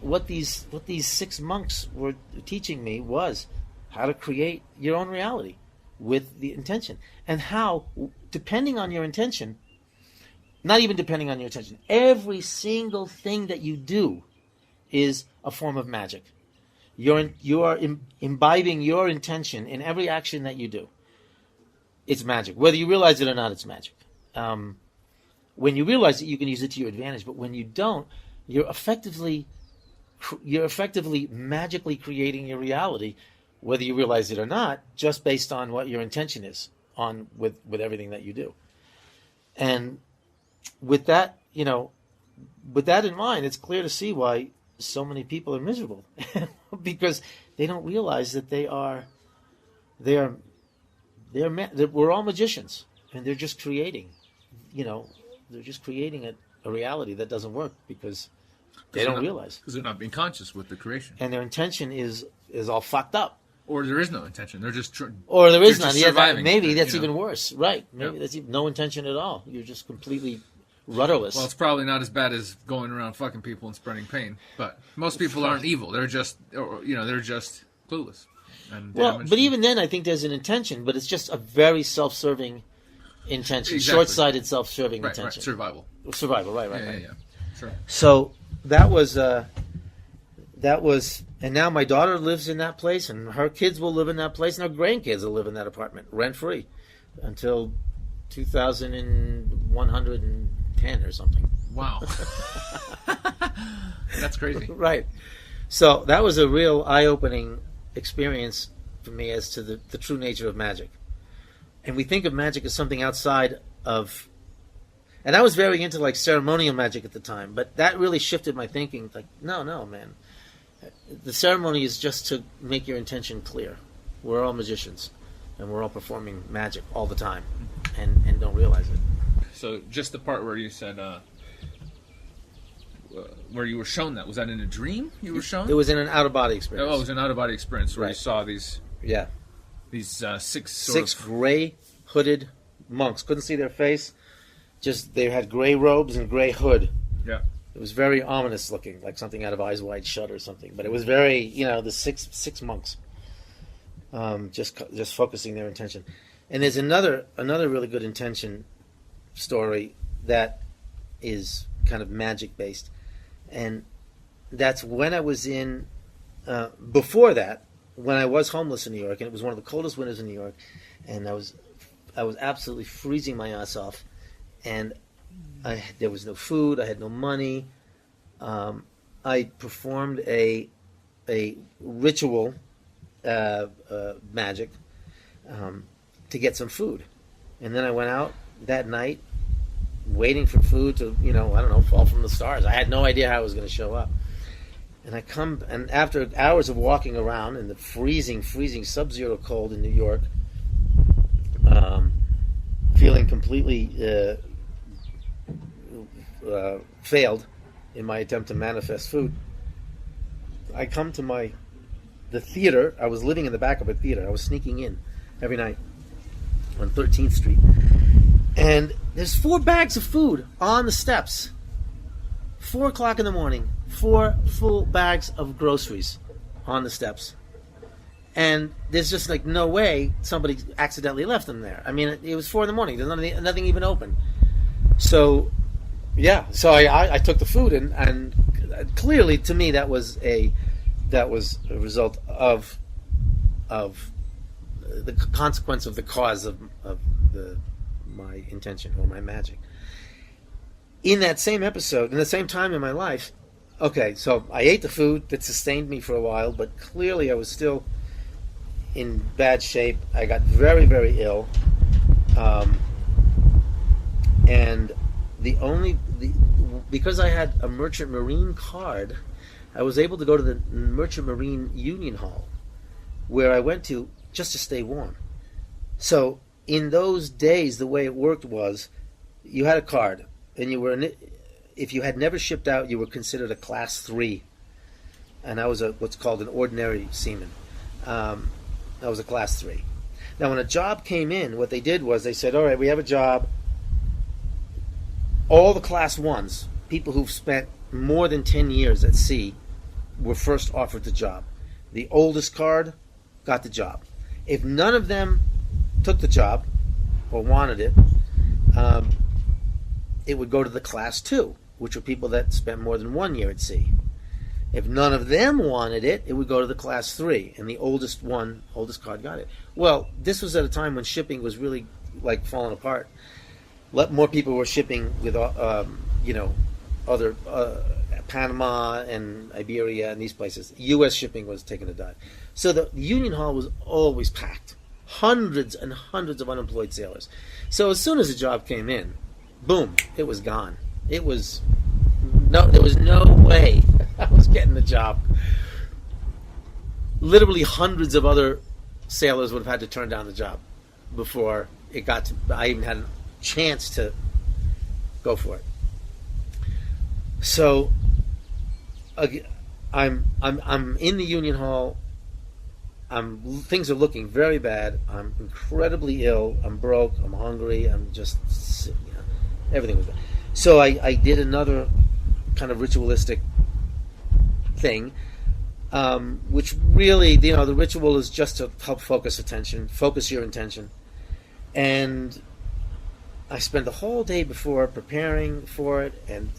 C: what these 6 monks were teaching me was how to create your own reality with the intention, and how, depending on your intention, not even depending on your intention, every single thing that you do is a form of magic. You are imbibing your intention in every action that you do. It's magic. Whether you realize it or not, it's magic. When you realize it, you can use it to your advantage, but when you don't, you're effectively magically creating your reality, whether you realize it or not, just based on what your intention is on with everything that you do. And with that, with that in mind, it's clear to see why so many people are miserable because they don't realize that we're all magicians, and they're just creating, a reality that doesn't work because they don't realize.
B: Because they're not being conscious with the creation.
C: And their intention is all fucked up.
B: Or there is no intention. They're just
C: or there is none.
B: Surviving.
C: Maybe that's even worse. Right. Maybe that's no intention at all. You're just completely rudderless.
B: Well, it's probably not as bad as going around fucking people and spreading pain. But most people aren't evil. They're just, they're just clueless. And
C: but even then, I think there's an intention, but it's just a very self-serving intention, short-sighted, self-serving intention.
B: Right. Survival.
C: Right.
B: Yeah. Sure.
C: So that was, and now my daughter lives in that place, and her kids will live in that place, and her grandkids will live in that apartment, rent-free, until 2110 or something.
B: Wow. That's crazy.
C: Right. So that was a real eye-opening experience for me as to the true nature of magic. And we think of magic as something outside of... And I was very into like ceremonial magic at the time, but that really shifted my thinking. Like, no, man. The ceremony is just to make your intention clear. We're all magicians, and we're all performing magic all the time, and don't realize it.
B: So just the part where you said, where you were shown that, was that in a dream you were shown?
C: It was in an out-of-body experience.
B: Oh, it was an out-of-body experience where you saw these...
C: Yeah.
B: These six
C: gray hooded monks. Couldn't see their face. Just they had gray robes and gray hood.
B: Yeah.
C: It was very ominous looking, like something out of Eyes Wide Shut or something. But it was very, the six monks, just focusing their intention. And there's another really good intention story that is kind of magic based, and that's when I was in. Before that, when I was homeless in New York, and it was one of the coldest winters in New York, and I was absolutely freezing my ass off, and there was no food, I had no money. I performed a ritual magic to get some food, and then I went out that night waiting for food to fall from the stars. I had no idea how it was going to show up. And I come, and after hours of walking around in the freezing sub-zero cold in New York, feeling completely failed in my attempt to manifest food, I come to the theater. I was living in the back of a theater. I was sneaking in every night on 13th Street. And there's 4 bags of food on the steps. 4 o'clock in the morning. 4 full bags of groceries on the steps. And there's just like no way somebody accidentally left them there. I mean, it was 4 in the morning. There's nothing even open. So, yeah. So I took the food, and clearly to me that was a result of the consequence of the cause of my intention or my magic. In that same episode, in the same time in my life, okay, so I ate the food that sustained me for a while, but clearly I was still in bad shape. I got very, very ill, and because I had a Merchant Marine card, I was able to go to the Merchant Marine Union Hall, where I went to just to stay warm. So in those days, the way it worked was, you had a card, and if you had never shipped out, you were considered a Class 3, and I was what's called an ordinary seaman. I was a Class 3. Now, when a job came in, what they did was they said, all right, we have a job. All the Class 1s, people who've spent more than 10 years at sea, were first offered the job. The oldest card got the job. If none of them took the job or wanted it, it would go to the Class 2, which were people that spent more than 1 year at sea. If none of them wanted it, it would go to the Class 3, and the oldest card got it. Well, this was at a time when shipping was really like falling apart. More people were shipping with other Panama and Iberia and these places. U.S. shipping was taking a dive. So the Union Hall was always packed. Hundreds and hundreds of unemployed sailors. So as soon as the job came in, boom, it was gone. There was no way I was getting the job. Literally hundreds of other sailors would have had to turn down the job before it got to, I even had a chance to go for it. So I'm in the Union Hall. Things are looking very bad. I'm incredibly ill. I'm broke. I'm hungry. I'm just, everything was bad. So I did another kind of ritualistic thing, which really, the ritual is just to help focus your intention. And I spent the whole day before preparing for it, and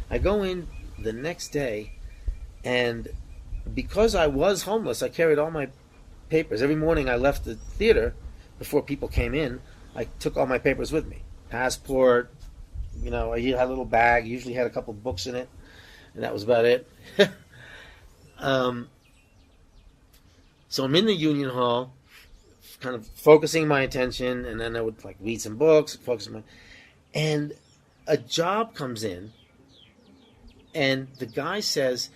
C: I go in the next day, and because I was homeless, I carried all my papers. Every morning I left the theater before people came in. I took all my papers with me. Passport, I had a little bag, usually had a couple books in it, and that was about it. So I'm in the Union Hall, kind of focusing my attention, and then I would read some books, and a job comes in, and the guy says,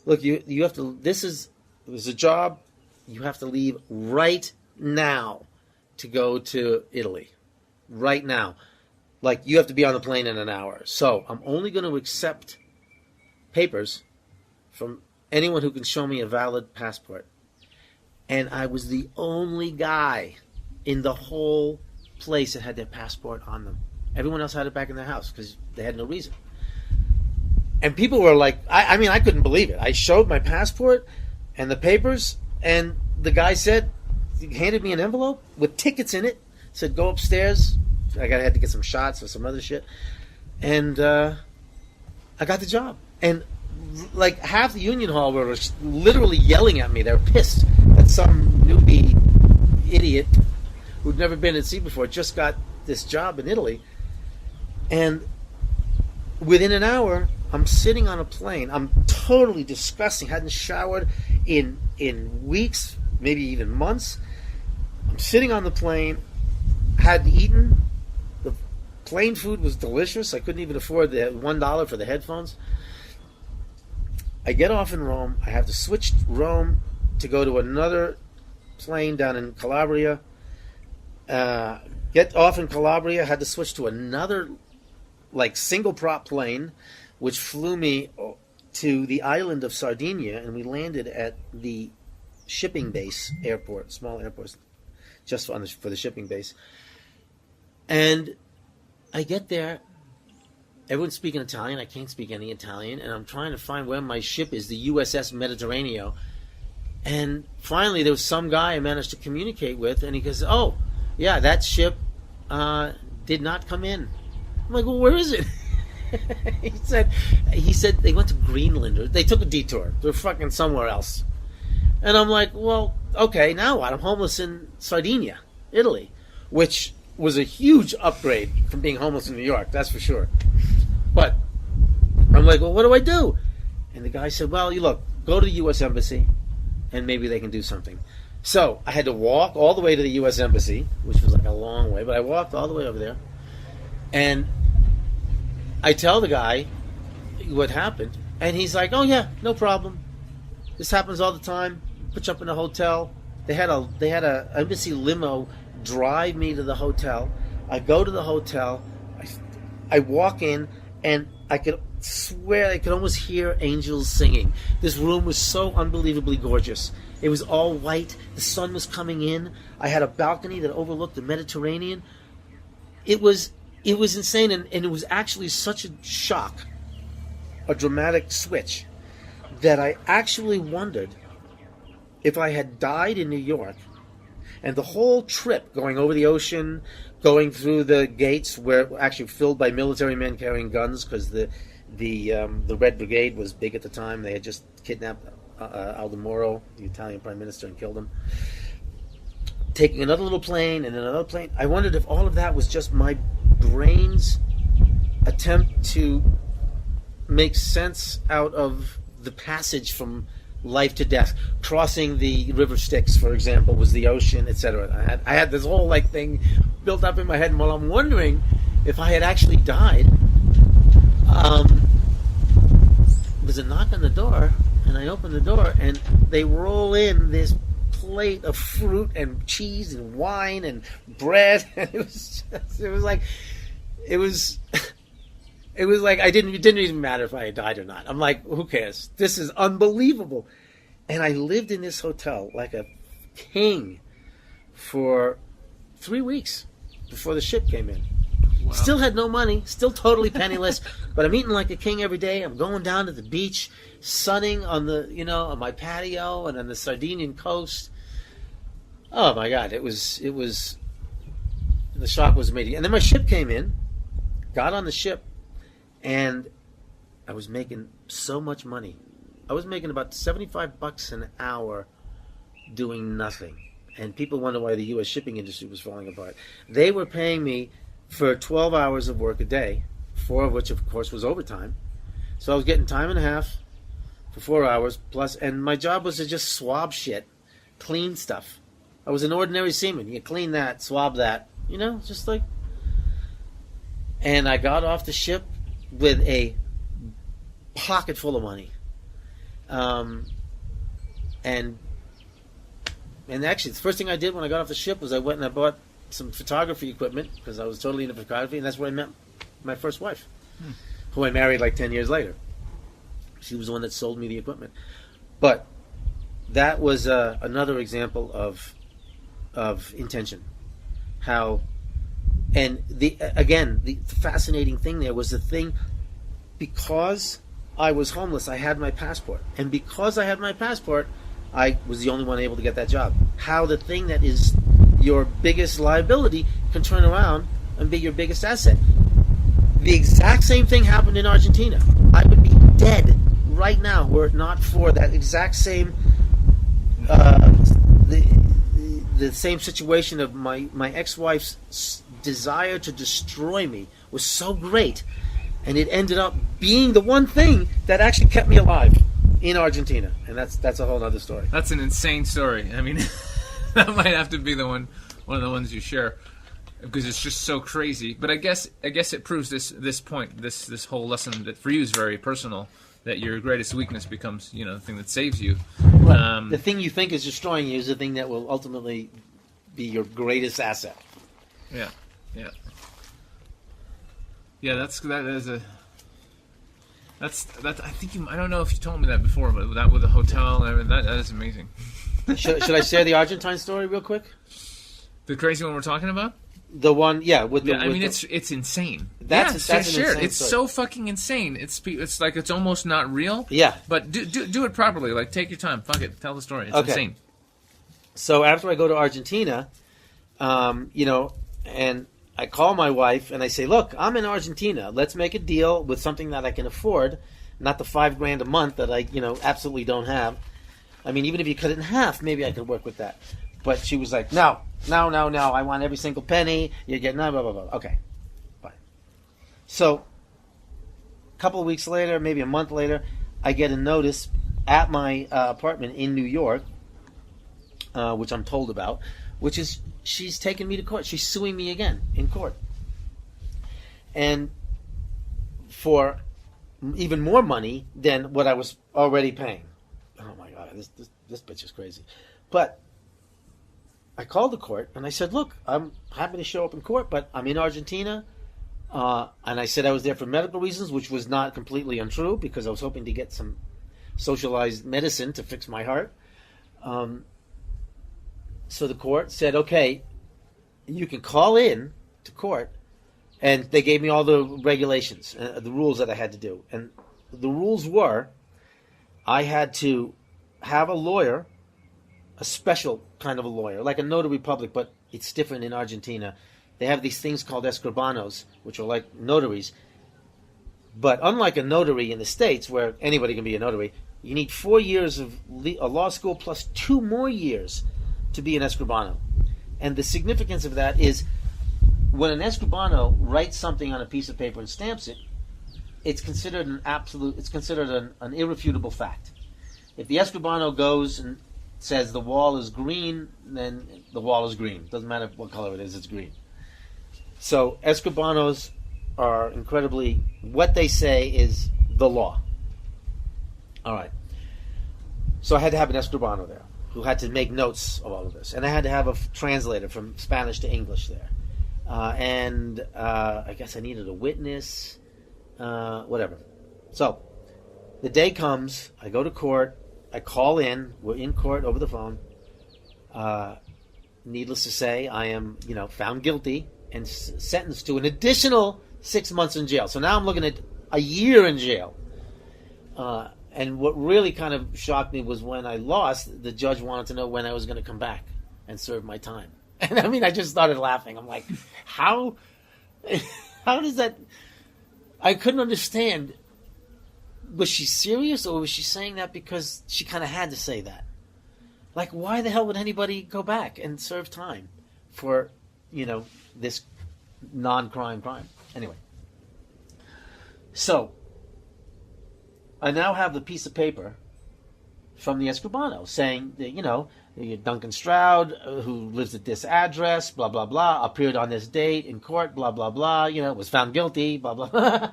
C: look, you have to, there's a job, you have to leave right now to go to Italy. Right now. You have to be on the plane in an hour. So I'm only going to accept papers from anyone who can show me a valid passport. And I was the only guy in the whole place that had their passport on them. Everyone else had it back in their house because they had no reason. And people were like, I couldn't believe it. I showed my passport and the papers, and the guy he handed me an envelope with tickets in it, said, go upstairs. I had to get some shots or some other shit. And I got the job. And half the Union Hall were literally yelling at me. They were pissed that some newbie idiot who'd never been at sea before just got this job in Italy. And within an hour, I'm sitting on a plane. I'm totally disgusting. Hadn't showered in weeks, maybe even months. I'm sitting on the plane. Hadn't eaten. The plane food was delicious. I couldn't even afford the $1 for the headphones. I get off in Rome. I have to switch Rome to go to another plane down in Calabria. Get off in Calabria. Had to switch to another single prop plane, which flew me to the island of Sardinia, and we landed at the shipping base airport, small airport, just for the shipping base. And I get there. Everyone's speaking Italian. I can't speak any Italian, and I'm trying to find where my ship is, the USS Mediterraneo. And finally, there was some guy I managed to communicate with, and he goes, "Oh, yeah, that ship did not come in." I'm like, "Well, where is it?" He said they went to Greenland, or they took a detour. They're fucking somewhere else. And I'm like, well, okay, now what? I'm homeless in Sardinia, Italy, which was a huge upgrade from being homeless in New York, that's for sure. But I'm like, well, what do I do? And the guy said, well, you look, go to the U.S. Embassy, and maybe they can do something. So I had to walk all the way to the U.S. Embassy, which was a long way, but I walked all the way over there. And I tell the guy what happened, and he's like, oh, yeah, no problem. This happens all the time. Put you up in a hotel. They had a embassy limo drive me to the hotel. I go to the hotel. I walk in, and I could swear I could almost hear angels singing. This room was so unbelievably gorgeous. It was all white. The sun was coming in. I had a balcony that overlooked the Mediterranean. It was insane, and it was actually such a shock, a dramatic switch, that I actually wondered if I had died in New York, and the whole trip going over the ocean, going through the gates were actually filled by military men carrying guns, because the Red Brigade was big at the time. They had just kidnapped Aldo Moro, the Italian prime minister, and killed him. Taking another little plane and another plane. I wondered if all of that was just my brain's attempt to make sense out of the passage from life to death. Crossing the river Styx, for example, was the ocean, etc. I had this whole like thing built up in my head, and while I'm wondering if I had actually died, there's a knock on the door, and I open the door, and they roll in this plate of fruit and cheese and wine and bread, and it was like it didn't even matter if I had died or not. I'm like, who cares? This is unbelievable. And I lived in this hotel like a king for 3 weeks before the ship came in. Wow. Still had no money, still totally penniless, but I'm eating like a king every day. I'm going down to the beach, sunning on on my patio and on the Sardinian coast. Oh my God, it was the shock was immediate. And then my ship came in, got on the ship, and I was making so much money. I was making about $75 an hour doing nothing. And people wonder why the U.S. shipping industry was falling apart. They were paying me for 12 hours of work a day, 4 of which, of course, was overtime. So I was getting time and a half for 4 hours plus, and my job was to just swab shit, clean stuff. I was an ordinary seaman. You clean that, swab that, just like. And I got off the ship with a pocket full of money. And actually, the first thing I did when I got off the ship was I went and I bought some photography equipment because I was totally into photography, and that's where I met my first wife, who I married like 10 years later. She was the one that sold me the equipment. But that was another example of intention. How, and the fascinating thing there was the thing, because I was homeless, I had my passport, and because I had my passport, I was the only one able to get that job. How the thing that is your biggest liability can turn around and be your biggest asset. The exact same thing happened in Argentina. I would be dead right now were it not for that exact same the same situation of my ex-wife's desire to destroy me was so great, and it ended up being the one thing that actually kept me alive in Argentina. And that's a whole other story. That's
B: an insane story. I mean, that might have to be one of the ones you share, because it's just so crazy. But I guess it proves this point, this whole lesson that for you is very personal, that your greatest weakness becomes the thing that saves you.
C: Right. The thing you think is destroying you is the thing that will ultimately be your greatest asset.
B: Yeah. That's I think I don't know if you told me that before, but that with the hotel and everything, that is amazing.
C: Should I share the Argentine story real quick?
B: The crazy one we're talking about?
C: The one, yeah.
B: It's insane.
C: That's an insane
B: It's
C: story.
B: so fucking insane. It's like it's almost not real.
C: Yeah.
B: But do it properly. Like, take your time. Fuck it. Tell the story. It's insane.
C: So after I go to Argentina, and I call my wife and I say, look, I'm in Argentina. Let's make a deal with something that I can afford, not the $5,000 a month that I, absolutely don't have. I mean, even if you cut it in half, maybe I could work with that. But she was like, no. I want every single penny. You're getting blah, blah, blah. Okay, fine. So a couple of weeks later, maybe a month later, I get a notice at my apartment in New York, which I'm told about, which is she's taking me to court. She's suing me again in court. And for even more money than what I was already paying. Oh my God, this bitch is crazy. But I called the court and I said, look, I'm happy to show up in court, but I'm in Argentina. And I said I was there for medical reasons, which was not completely untrue, because I was hoping to get some socialized medicine to fix my heart. So the court said, okay, you can call in to court. And they gave me all the regulations, the rules that I had to do. And the rules were, I had to have a lawyer, a special kind of a lawyer, like a notary public, but it's different in Argentina. They have these things called escribanos, which are like notaries. But unlike a notary in the States, where anybody can be a notary, you need 4 years of a law school plus 2 more years to be an escribano. And the significance of that is, when an escribano writes something on a piece of paper and stamps it, it's considered an irrefutable fact. If the escribano goes and says the wall is green, then the wall is green. Doesn't matter what color it is, it's green. So escribanos are incredibly, what they say is the law. All right. So I had to have an escribano there who had to make notes of all of this. And I had to have a translator from Spanish to English there. And I guess I needed a witness, whatever. So the day comes, I go to court, I call in, we're in court over the phone. Needless to say, I am, found guilty and sentenced to an additional 6 months in jail. So now I'm looking at a year in jail. And what really kind of shocked me was when I lost, the judge wanted to know when I was going to come back and serve my time. And I mean, I just started laughing. I'm like, how does that... I couldn't understand. Was she serious, or was she saying that because she kind of had to say that? Like, why the hell would anybody go back and serve time for, this non-crime crime? Anyway. So, I now have the piece of paper from the escribano saying that, Duncan Stroud, who lives at this address, blah, blah, blah, appeared on this date in court, blah, blah, blah, was found guilty, blah, blah, blah.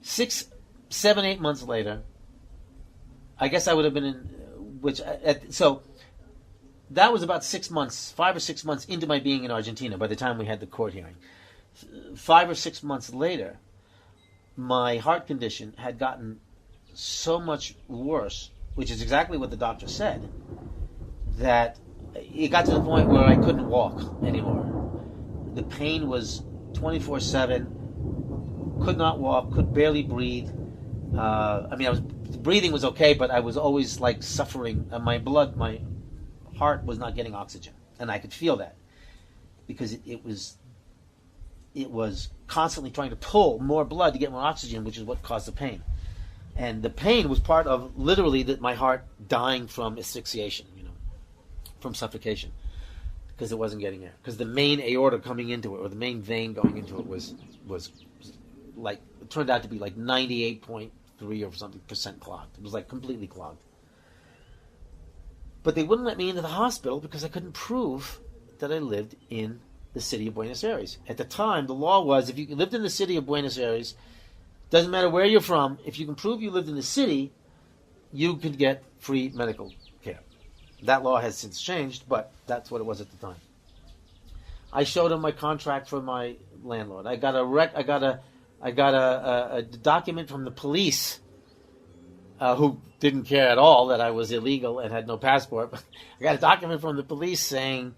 C: 6, 7, 8 months later, I guess I would have been in, so that was about 6 months, 5 or 6 months into my being in Argentina by the time we had the court hearing. 5 or 6 months later, my heart condition had gotten so much worse, which is exactly what the doctor said, that it got to the point where I couldn't walk anymore. The pain was 24/7, could not walk, could barely breathe. Breathing was okay, but I was always like suffering. My heart was not getting oxygen, and I could feel that because it was constantly trying to pull more blood to get more oxygen, which is what caused the pain. And the pain was part of literally my heart dying from asphyxiation, from suffocation, because it wasn't getting there. Because the main aorta coming into it, or the main vein going into it, was like, it turned out to be like 98.3 or something % clogged. It was like completely clogged. But they wouldn't let me into the hospital because I couldn't prove that I lived in the city of Buenos Aires. At the time, the law was if you lived in the city of Buenos Aires, doesn't matter where you're from, if you can prove you lived in the city, you could get free medical care. That law has since changed, but that's what it was at the time. I showed him my contract for my landlord. I got a document from the police who didn't care at all that I was illegal and had no passport. I got a document from the police saying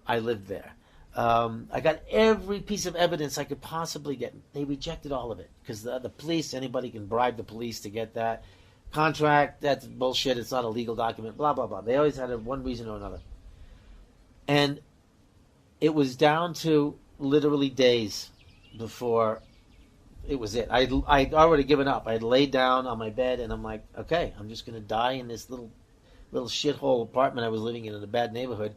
C: I lived there. I got every piece of evidence I could possibly get. They rejected all of it because the police, anybody can bribe the police to get that contract. That's bullshit. It's not a legal document. Blah, blah, blah. They always had one reason or another. And it was down to literally days before it was it. I'd already given up. I had laid down on my bed and I'm like, okay, I'm just going to die in this little shithole apartment I was living in a bad neighborhood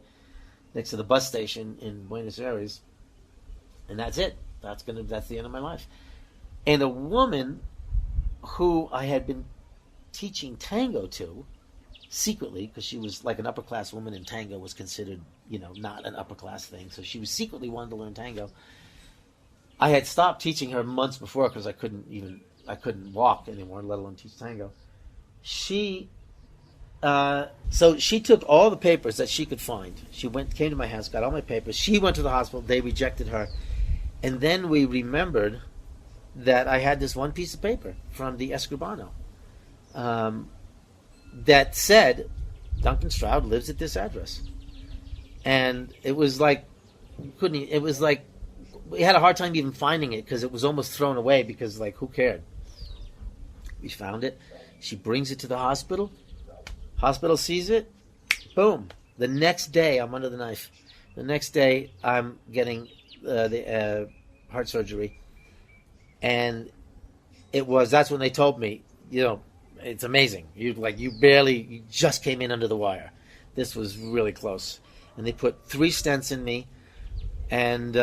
C: next to the bus station in Buenos Aires, and that's it. That's the end of my life. And a woman who I had been teaching tango to secretly, because she was like an upper class woman, and tango was considered, not an upper class thing. So she was secretly wanting to learn tango. I had stopped teaching her months before because I couldn't walk anymore, let alone teach tango. So she took all the papers that she could find. She came to my house, got all my papers. She went to the hospital. They rejected her. And then we remembered that I had this one piece of paper from the escribano that said, Duncan Stroud lives at this address. And it was like, we had a hard time even finding it because it was almost thrown away because, who cared? We found it. She brings it to the hospital. Hospital sees it, boom. The next day, I'm under the knife. The next day, I'm getting the heart surgery. And that's when they told me, it's amazing. You just came in under the wire. This was really close. And they put 3 stents in me. And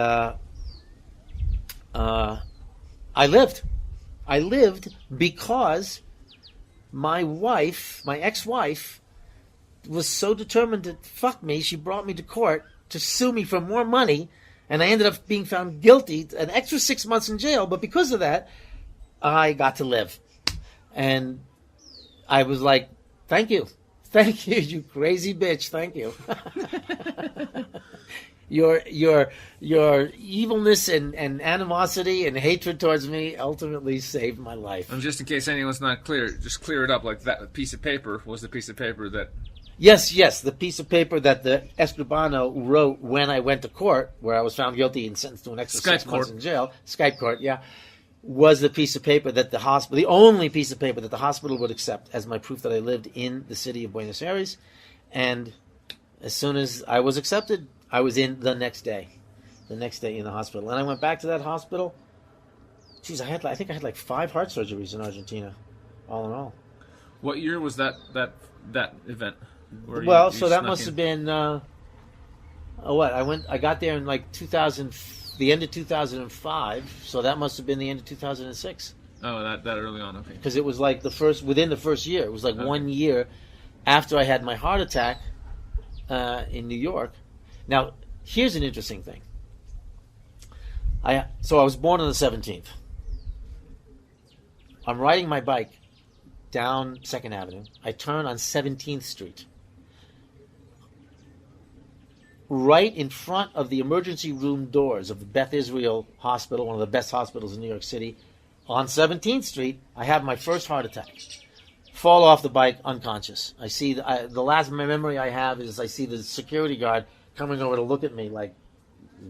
C: I lived. I lived because my wife, my ex-wife, was so determined to fuck me, she brought me to court to sue me for more money, and I ended up being found guilty, an extra 6 months in jail, but because of that, I got to live. And I was like, thank you, you crazy bitch, thank you. Your evilness and animosity and hatred towards me ultimately saved my life.
B: And just in case anyone's not clear, just clear it up. Like that piece of paper was the piece of paper that...
C: Yes, the piece of paper that the Escribano wrote when I went to court, where I was found guilty and sentenced to an extra 6 months in jail, Skype court, yeah, was the piece of paper that the hospital, the only piece of paper that the hospital would accept as my proof that I lived in the city of Buenos Aires. And as soon as I was accepted, I was in the next day in the hospital. And I went back to that hospital. Geez, I think I had like 5 heart surgeries in Argentina, all in all.
B: What year was that event?
C: Well, so that must have been what? I got there in like 2000, the end of 2005. So that must have been the end of 2006.
B: Oh, that early on, okay.
C: Because it was like within the first year. It was like 1 year after I had my heart attack in New York. Now, here's an interesting thing. So I was born on the 17th. I'm riding my bike down 2nd Avenue. I turn on 17th Street. Right in front of the emergency room doors of the Beth Israel Hospital, one of the best hospitals in New York City, on 17th Street, I have my first heart attack. Fall off the bike unconscious. I see the last memory I have is I see the security guard coming over to look at me like,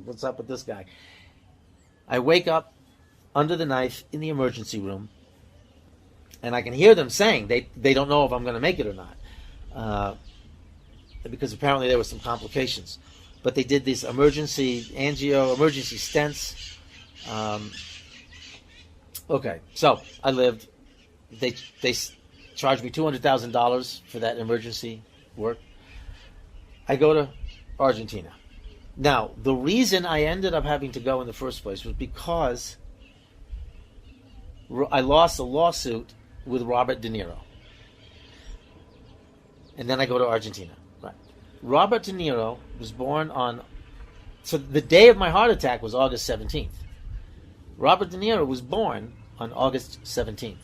C: what's up with this guy? I wake up under the knife in the emergency room, and I can hear them saying they don't know if I'm going to make it or not, because apparently there were some complications. But they did this emergency stents. Okay, so I lived. They charged me $200,000 for that emergency work. I go to Argentina. Now, the reason I ended up having to go in the first place was because I lost a lawsuit with Robert De Niro. And then I go to Argentina. Right. Robert De Niro was born on... So the day of my heart attack was August 17th. Robert De Niro was born on August 17th.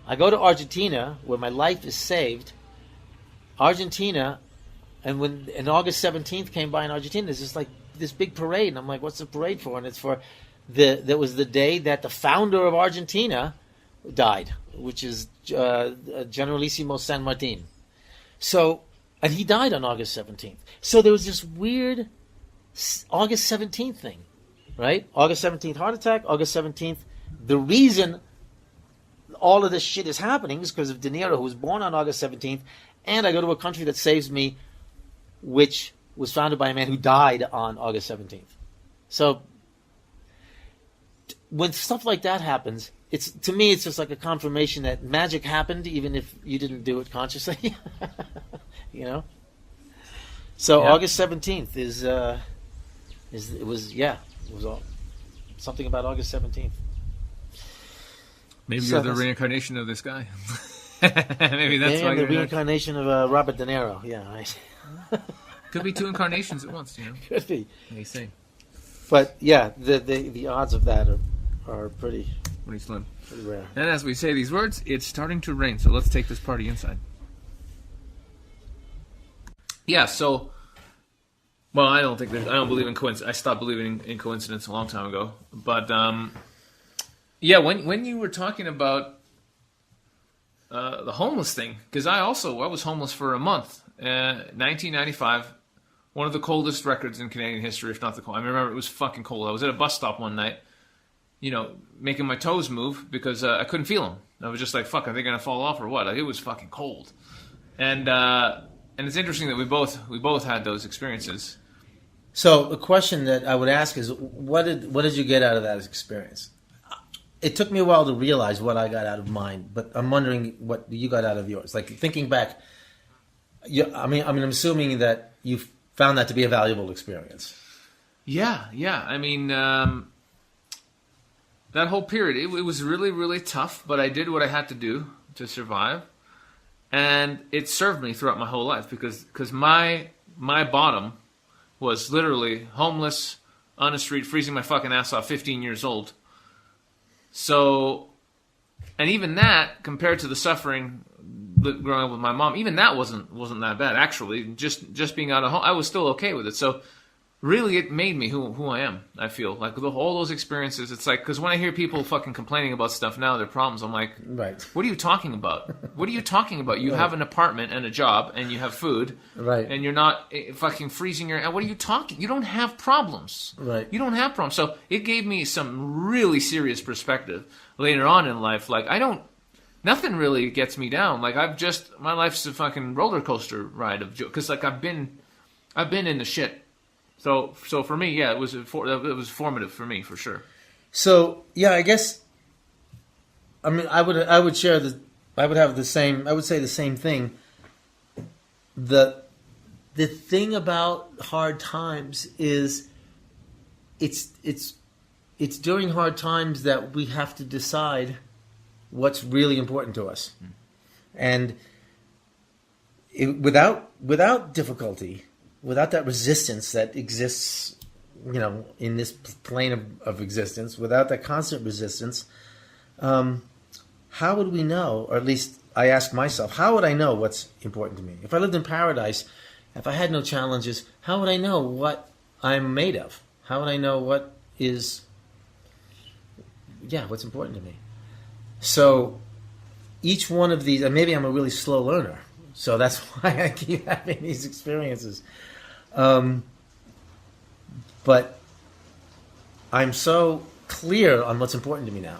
C: I go to Argentina, where my life is saved. Argentina... And when August 17th came by in Argentina, there's just like this big parade, and I'm like, "What's the parade for?" And it's for that was the day that the founder of Argentina died, which is Generalissimo San Martin. So, and he died on August 17th. So there was this weird August 17th thing, right? August 17th heart attack. August 17th. The reason all of this shit is happening is because of De Niro, who was born on August 17th, and I go to a country that saves me, which was founded by a man who died on August 17th. So when stuff like that happens, to me it's just like a confirmation that magic happened, even if you didn't do it consciously. You know? So yeah. August 17th it was all something about August 17th.
B: Maybe you're the reincarnation of this guy. Maybe why
C: I'm the reincarnation of Robert De Niro. Yeah.
B: Could be 2 incarnations at once, you know.
C: Could be.
B: They say.
C: But yeah, the odds of that are pretty
B: slim.
C: Pretty rare.
B: And as we say these words, it's starting to rain, so let's take this party inside. Yeah, so I don't believe in coincidence. I stopped believing in coincidence a long time ago. But yeah, when you were talking about the homeless thing, because I was homeless for a month. 1995, one of the coldest records in Canadian history, if not the coldest. I remember it was fucking cold. I was at a bus stop one night, making my toes move because I couldn't feel them. I was just like, fuck, are they going to fall off or what? Like, it was fucking cold. And it's interesting that we both had those experiences.
C: So the question that I would ask is, what did you get out of that experience? It took me a while to realize what I got out of mine, but I'm wondering what you got out of yours. Like, thinking back, I'm assuming that you found that to be a valuable experience.
B: Yeah. I mean, that whole period, it was really, really tough, but I did what I had to do to survive. And it served me throughout my whole life because my bottom was literally homeless, on the street, freezing my fucking ass off, 15 years old. So, and even that, compared to the suffering growing up with my mom, even that wasn't that bad. Actually, just being out of home, I was still okay with it. So, really, it made me who I am. I feel like all those experiences. It's like, because when I hear people fucking complaining about stuff now, their problems, I'm like,
C: Right.
B: What are you talking about? What are you talking about? You have an apartment and a job, and you have food,
C: Right.
B: and you're not fucking freezing your. What are you talking? You don't have problems.
C: Right.
B: You don't have problems. So it gave me some really serious perspective later on in life. Like nothing really gets me down. Like my life's a fucking roller coaster ride of joy. Because like I've been in the shit. So for me, yeah, it was formative for me for sure.
C: So yeah, I guess. I mean, I would say the same thing. The thing about hard times is, it's during hard times that we have to decide what's really important to us, and without difficulty. Without that resistance that exists, in this plane of existence, without that constant resistance, how would we know, or at least I ask myself, how would I know what's important to me? If I lived in paradise, if I had no challenges, how would I know what I'm made of? How would I know what's important to me? So each one of these, and maybe I'm a really slow learner, so that's why I keep having these experiences. But I'm so clear on what's important to me now,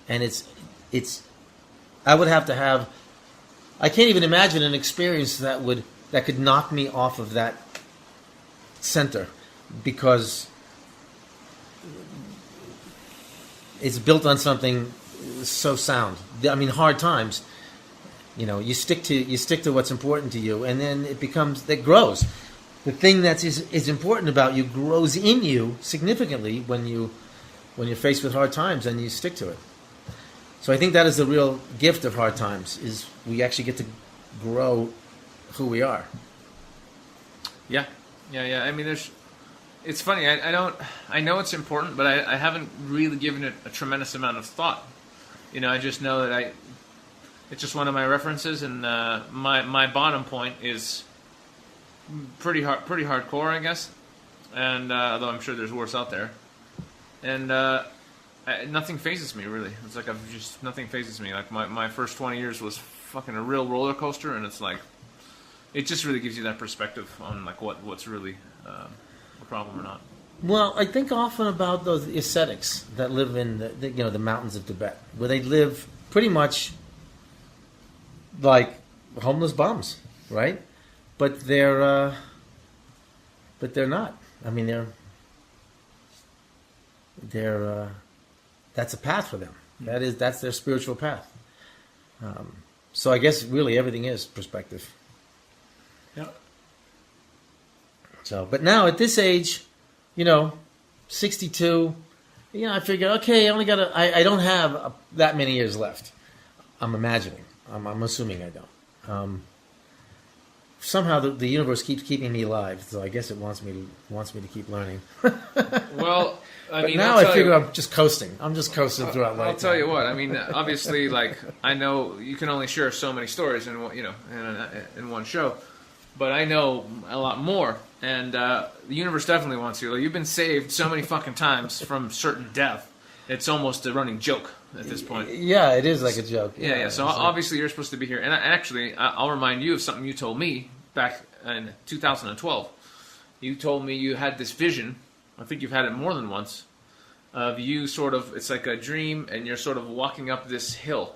C: and I would have to have. I can't even imagine an experience that could knock me off of that center, because it's built on something so sound. I mean, hard times. You stick to what's important to you, and then it grows. The thing that is important about you grows in you significantly when you're faced with hard times, and you stick to it. So I think that is the real gift of hard times, is we actually get to grow who we are.
B: Yeah. I mean, it's funny. I know it's important, but I haven't really given it a tremendous amount of thought. I just know that it's just one of my references, and my bottom point is pretty hardcore, I guess. And although I'm sure there's worse out there, and nothing phases me really. It's like nothing phases me. Like my first 20 years was fucking a real roller coaster, and it's like it just really gives you that perspective on like what's really a problem or not.
C: Well, I think often about those ascetics that live in the mountains of Tibet, where they live pretty much like homeless bums, right? But they're not. I mean, they're that's a path for them. That's their spiritual path. So I guess really everything is perspective.
B: Yeah.
C: So, but now at this age, 62, I figure, okay, I don't have that many years left. I'm imagining. I'm assuming I don't. Somehow the universe keeps keeping me alive, so I guess it wants me to keep learning.
B: Well, I mean,
C: now I figure I'm just coasting. I'm just coasting throughout life.
B: I'll tell you what. I mean, obviously, like I know you can only share so many stories in one show, but I know a lot more, and the universe definitely wants you. Like, you've been saved so many fucking times from certain death. It's almost a running joke at this point.
C: Yeah, it is like a joke.
B: Yeah. So obviously you're supposed to be here. And actually, I'll remind you of something you told me back in 2012. You told me you had this vision. I think you've had it more than once. Of you sort of, it's like a dream, and you're sort of walking up this hill.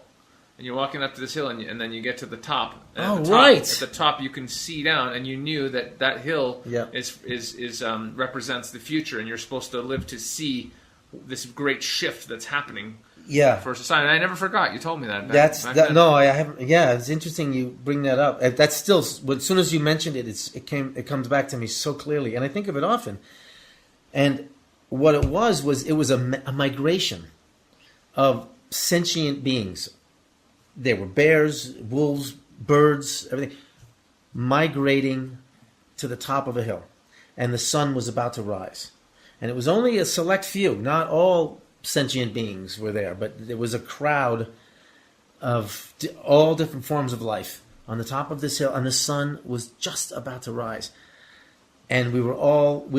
B: And you're walking up to this hill, and then you get to the top. And
C: right.
B: At the top, you can see down, and you knew that hill
C: Yeah.
B: is represents the future, and you're supposed to live to see this great shift that's happening.
C: Yeah.
B: For society. And I never forgot. You told me that.
C: No, I haven't. Yeah, it's interesting you bring that up. That's still, as soon as you mentioned it, it comes back to me so clearly, and I think of it often. And what it was a migration. of sentient beings. There were bears, wolves, birds, everything, migrating to the top of a hill. And the sun was about to rise. And it was only a select few, not all sentient beings were there, but there was a crowd of all different forms of life on the top of this hill, and the sun was just about to rise. And we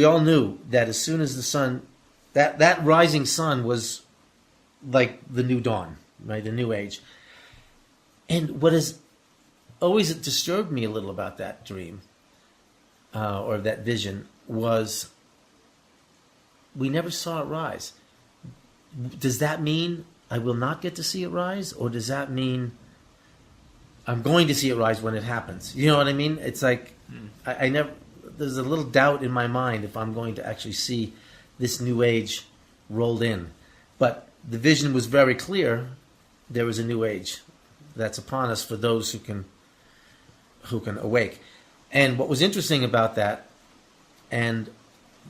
C: all knew that as soon as the sun, that rising sun was like the new dawn, right, the new age. And what has always disturbed me a little about that dream, or that vision, was we never saw it rise. Does that mean I will not get to see it rise, or does that mean I'm going to see it rise when it happens? You know what I mean? It's like I never. There's a little doubt in my mind if I'm going to actually see this new age rolled in. But the vision was very clear. There was a new age that's upon us for those who can awake. And what was interesting about that, and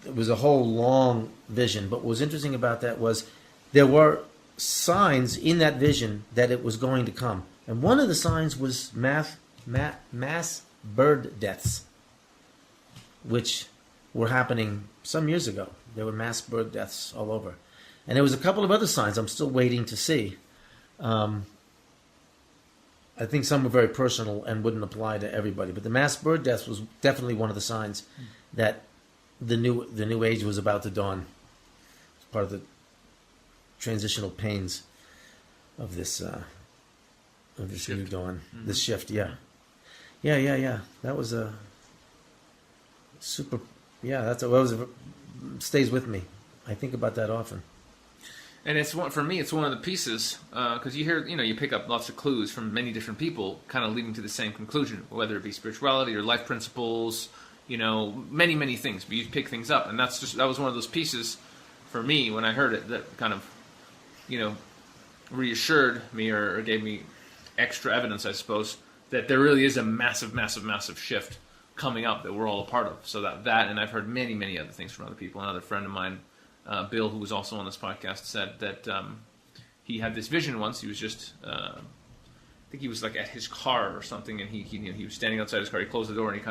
C: it was a whole long vision, but what was interesting about that was there were signs in that vision that it was going to come. And one of the signs was mass bird deaths, which were happening some years ago. There were mass bird deaths all over. And there was a couple of other signs I'm still waiting to see. I think some were very personal and wouldn't apply to everybody. But the mass bird deaths was definitely one of the signs that the new age was about to dawn. It's part of the transitional pains of this new dawn, this shift. Yeah. That was a super. Yeah, stays with me. I think about that often.
B: And for me, it's one of the pieces, because you pick up lots of clues from many different people, kind of leading to the same conclusion, whether it be spirituality or life principles, many, many things. But you pick things up, and that was one of those pieces for me when I heard it that kind of, reassured me or gave me extra evidence, I suppose, that there really is a massive, massive, massive shift coming up that we're all a part of. So that, and I've heard many, many other things from other people. Another friend of mine, Bill, who was also on this podcast, said that he had this vision once. He was just, I think he was like at his car or something, and he was standing outside his car. He closed the door and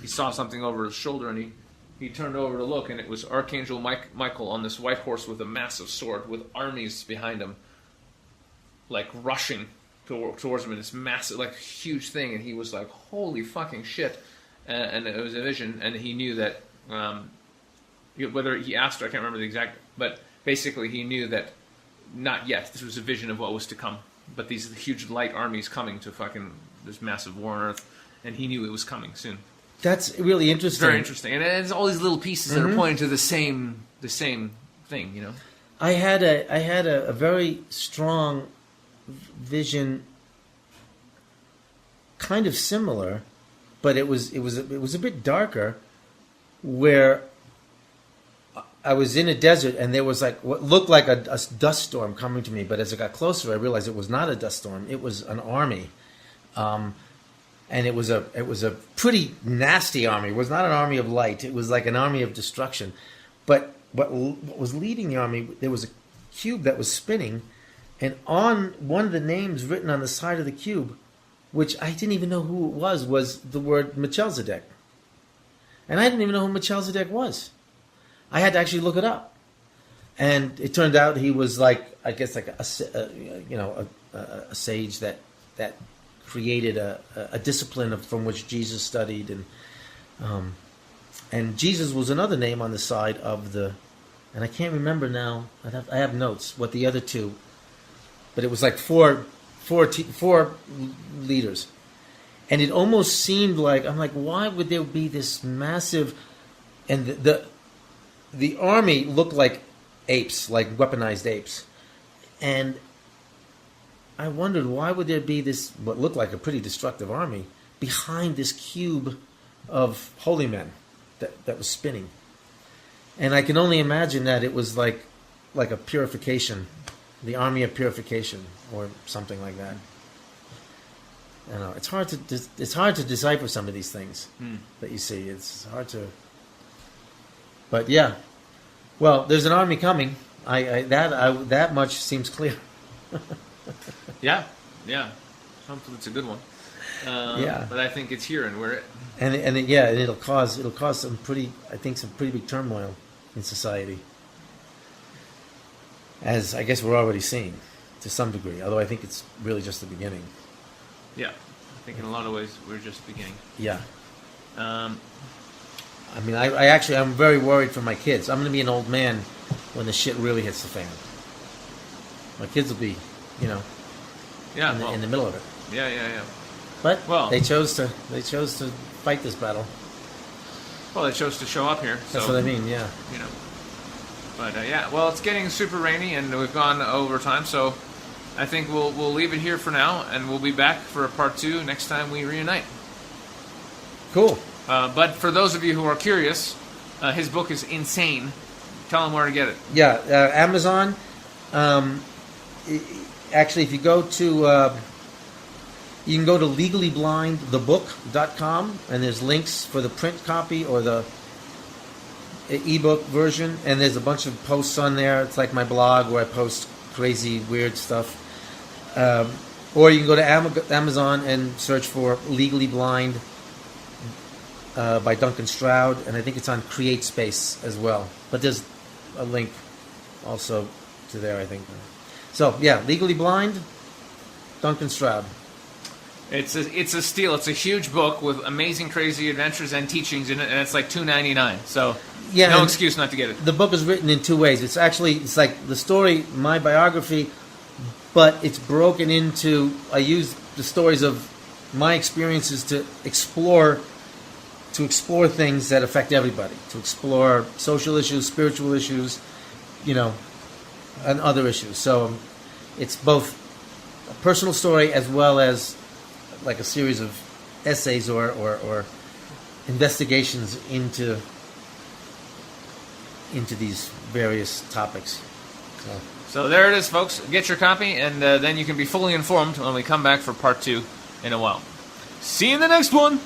B: he saw something over his shoulder, and he turned over to look, and it was Archangel Michael on this white horse with a massive sword with armies behind him, like rushing towards him in this massive, like huge thing, and he was like, "Holy fucking shit!" And it was a vision, and he knew that. Whether he asked, I can't remember the exact, but basically he knew that not yet. This was a vision of what was to come. But these huge light armies coming to fucking this massive war on Earth, and he knew it was coming soon.
C: That's really interesting.
B: Very interesting, and it's all these little pieces that are pointing to the same thing.
C: I had a very strong vision, kind of similar, but it was a bit darker, where I was in a desert, and there was like what looked like a dust storm coming to me. But as I got closer, I realized it was not a dust storm. It was an army, and it was a pretty nasty army. It was not an army of light. It was like an army of destruction. But what was leading the army? There was a cube that was spinning, and on one of the names written on the side of the cube, which I didn't even know who it was the word Melchizedek, and I didn't even know who Melchizedek was. I had to actually look it up, and it turned out he was like a sage that created a discipline from which Jesus studied, and Jesus was another name on the side of the, and I can't remember now. I have notes what the other two, but it was like four leaders, and it almost seemed like I'm like, why would there be this massive, and the army looked like apes, like weaponized apes. And I wondered, why would there be this, what looked like a pretty destructive army, behind this cube of holy men that was spinning? And I can only imagine that it was like a purification, the army of purification, or something like that. I don't know. It's hard to decipher some of these things that you see. It's hard to. But yeah, well, there's an army coming. That much seems clear.
B: Yeah. Hopefully it's a good one.
C: Yeah.
B: But I think it's here, and
C: And it'll cause some pretty big turmoil in society, as I guess we're already seeing to some degree. Although I think it's really just the beginning.
B: yeah, I think in a lot of ways we're just beginning.
C: Yeah.
B: Um,
C: I mean, I'm very worried for my kids. I'm going to be an old man when the shit really hits the fan. My kids will be,
B: yeah,
C: in the middle of it.
B: yeah.
C: But
B: Well-
C: they chose to fight this battle.
B: Well, they chose to show up here.
C: That's
B: so,
C: what I mean. Yeah.
B: you know. But yeah, well, it's getting super rainy, and we've gone over time, so I think we'll leave it here for now, and we'll be back for a part 2 next time we reunite.
C: Cool.
B: But for those of you who are curious, his book is insane. Tell them where to get it.
C: Yeah. Amazon. Actually, if you go to you can go to legallyblindthebook.com, and there's links for the print copy or the ebook version, and there's a bunch of posts on there. It's like my blog where I post crazy, weird stuff. Or you can go to Amazon and search for Legally Blind by Duncan Stroud, and I think it's on CreateSpace as well. But there's a link also to there, I think. So, yeah, Legally Blind, Duncan Stroud.
B: It's a steal. It's a huge book with amazing, crazy adventures and teachings in it, and it's like $2.99. So
C: Yeah,
B: no
C: and
B: excuse not to get it.
C: the book is written in 2 ways. It's like the story, my biography, but it's broken into. I use the stories of my experiences to explore things that affect everybody. To explore social issues, spiritual issues, and other issues. So it's both a personal story as well as like a series of essays or investigations into these various topics.
B: So there it is, folks. Get your copy, and then you can be fully informed when we come back for part 2 in a while. See you in the next one.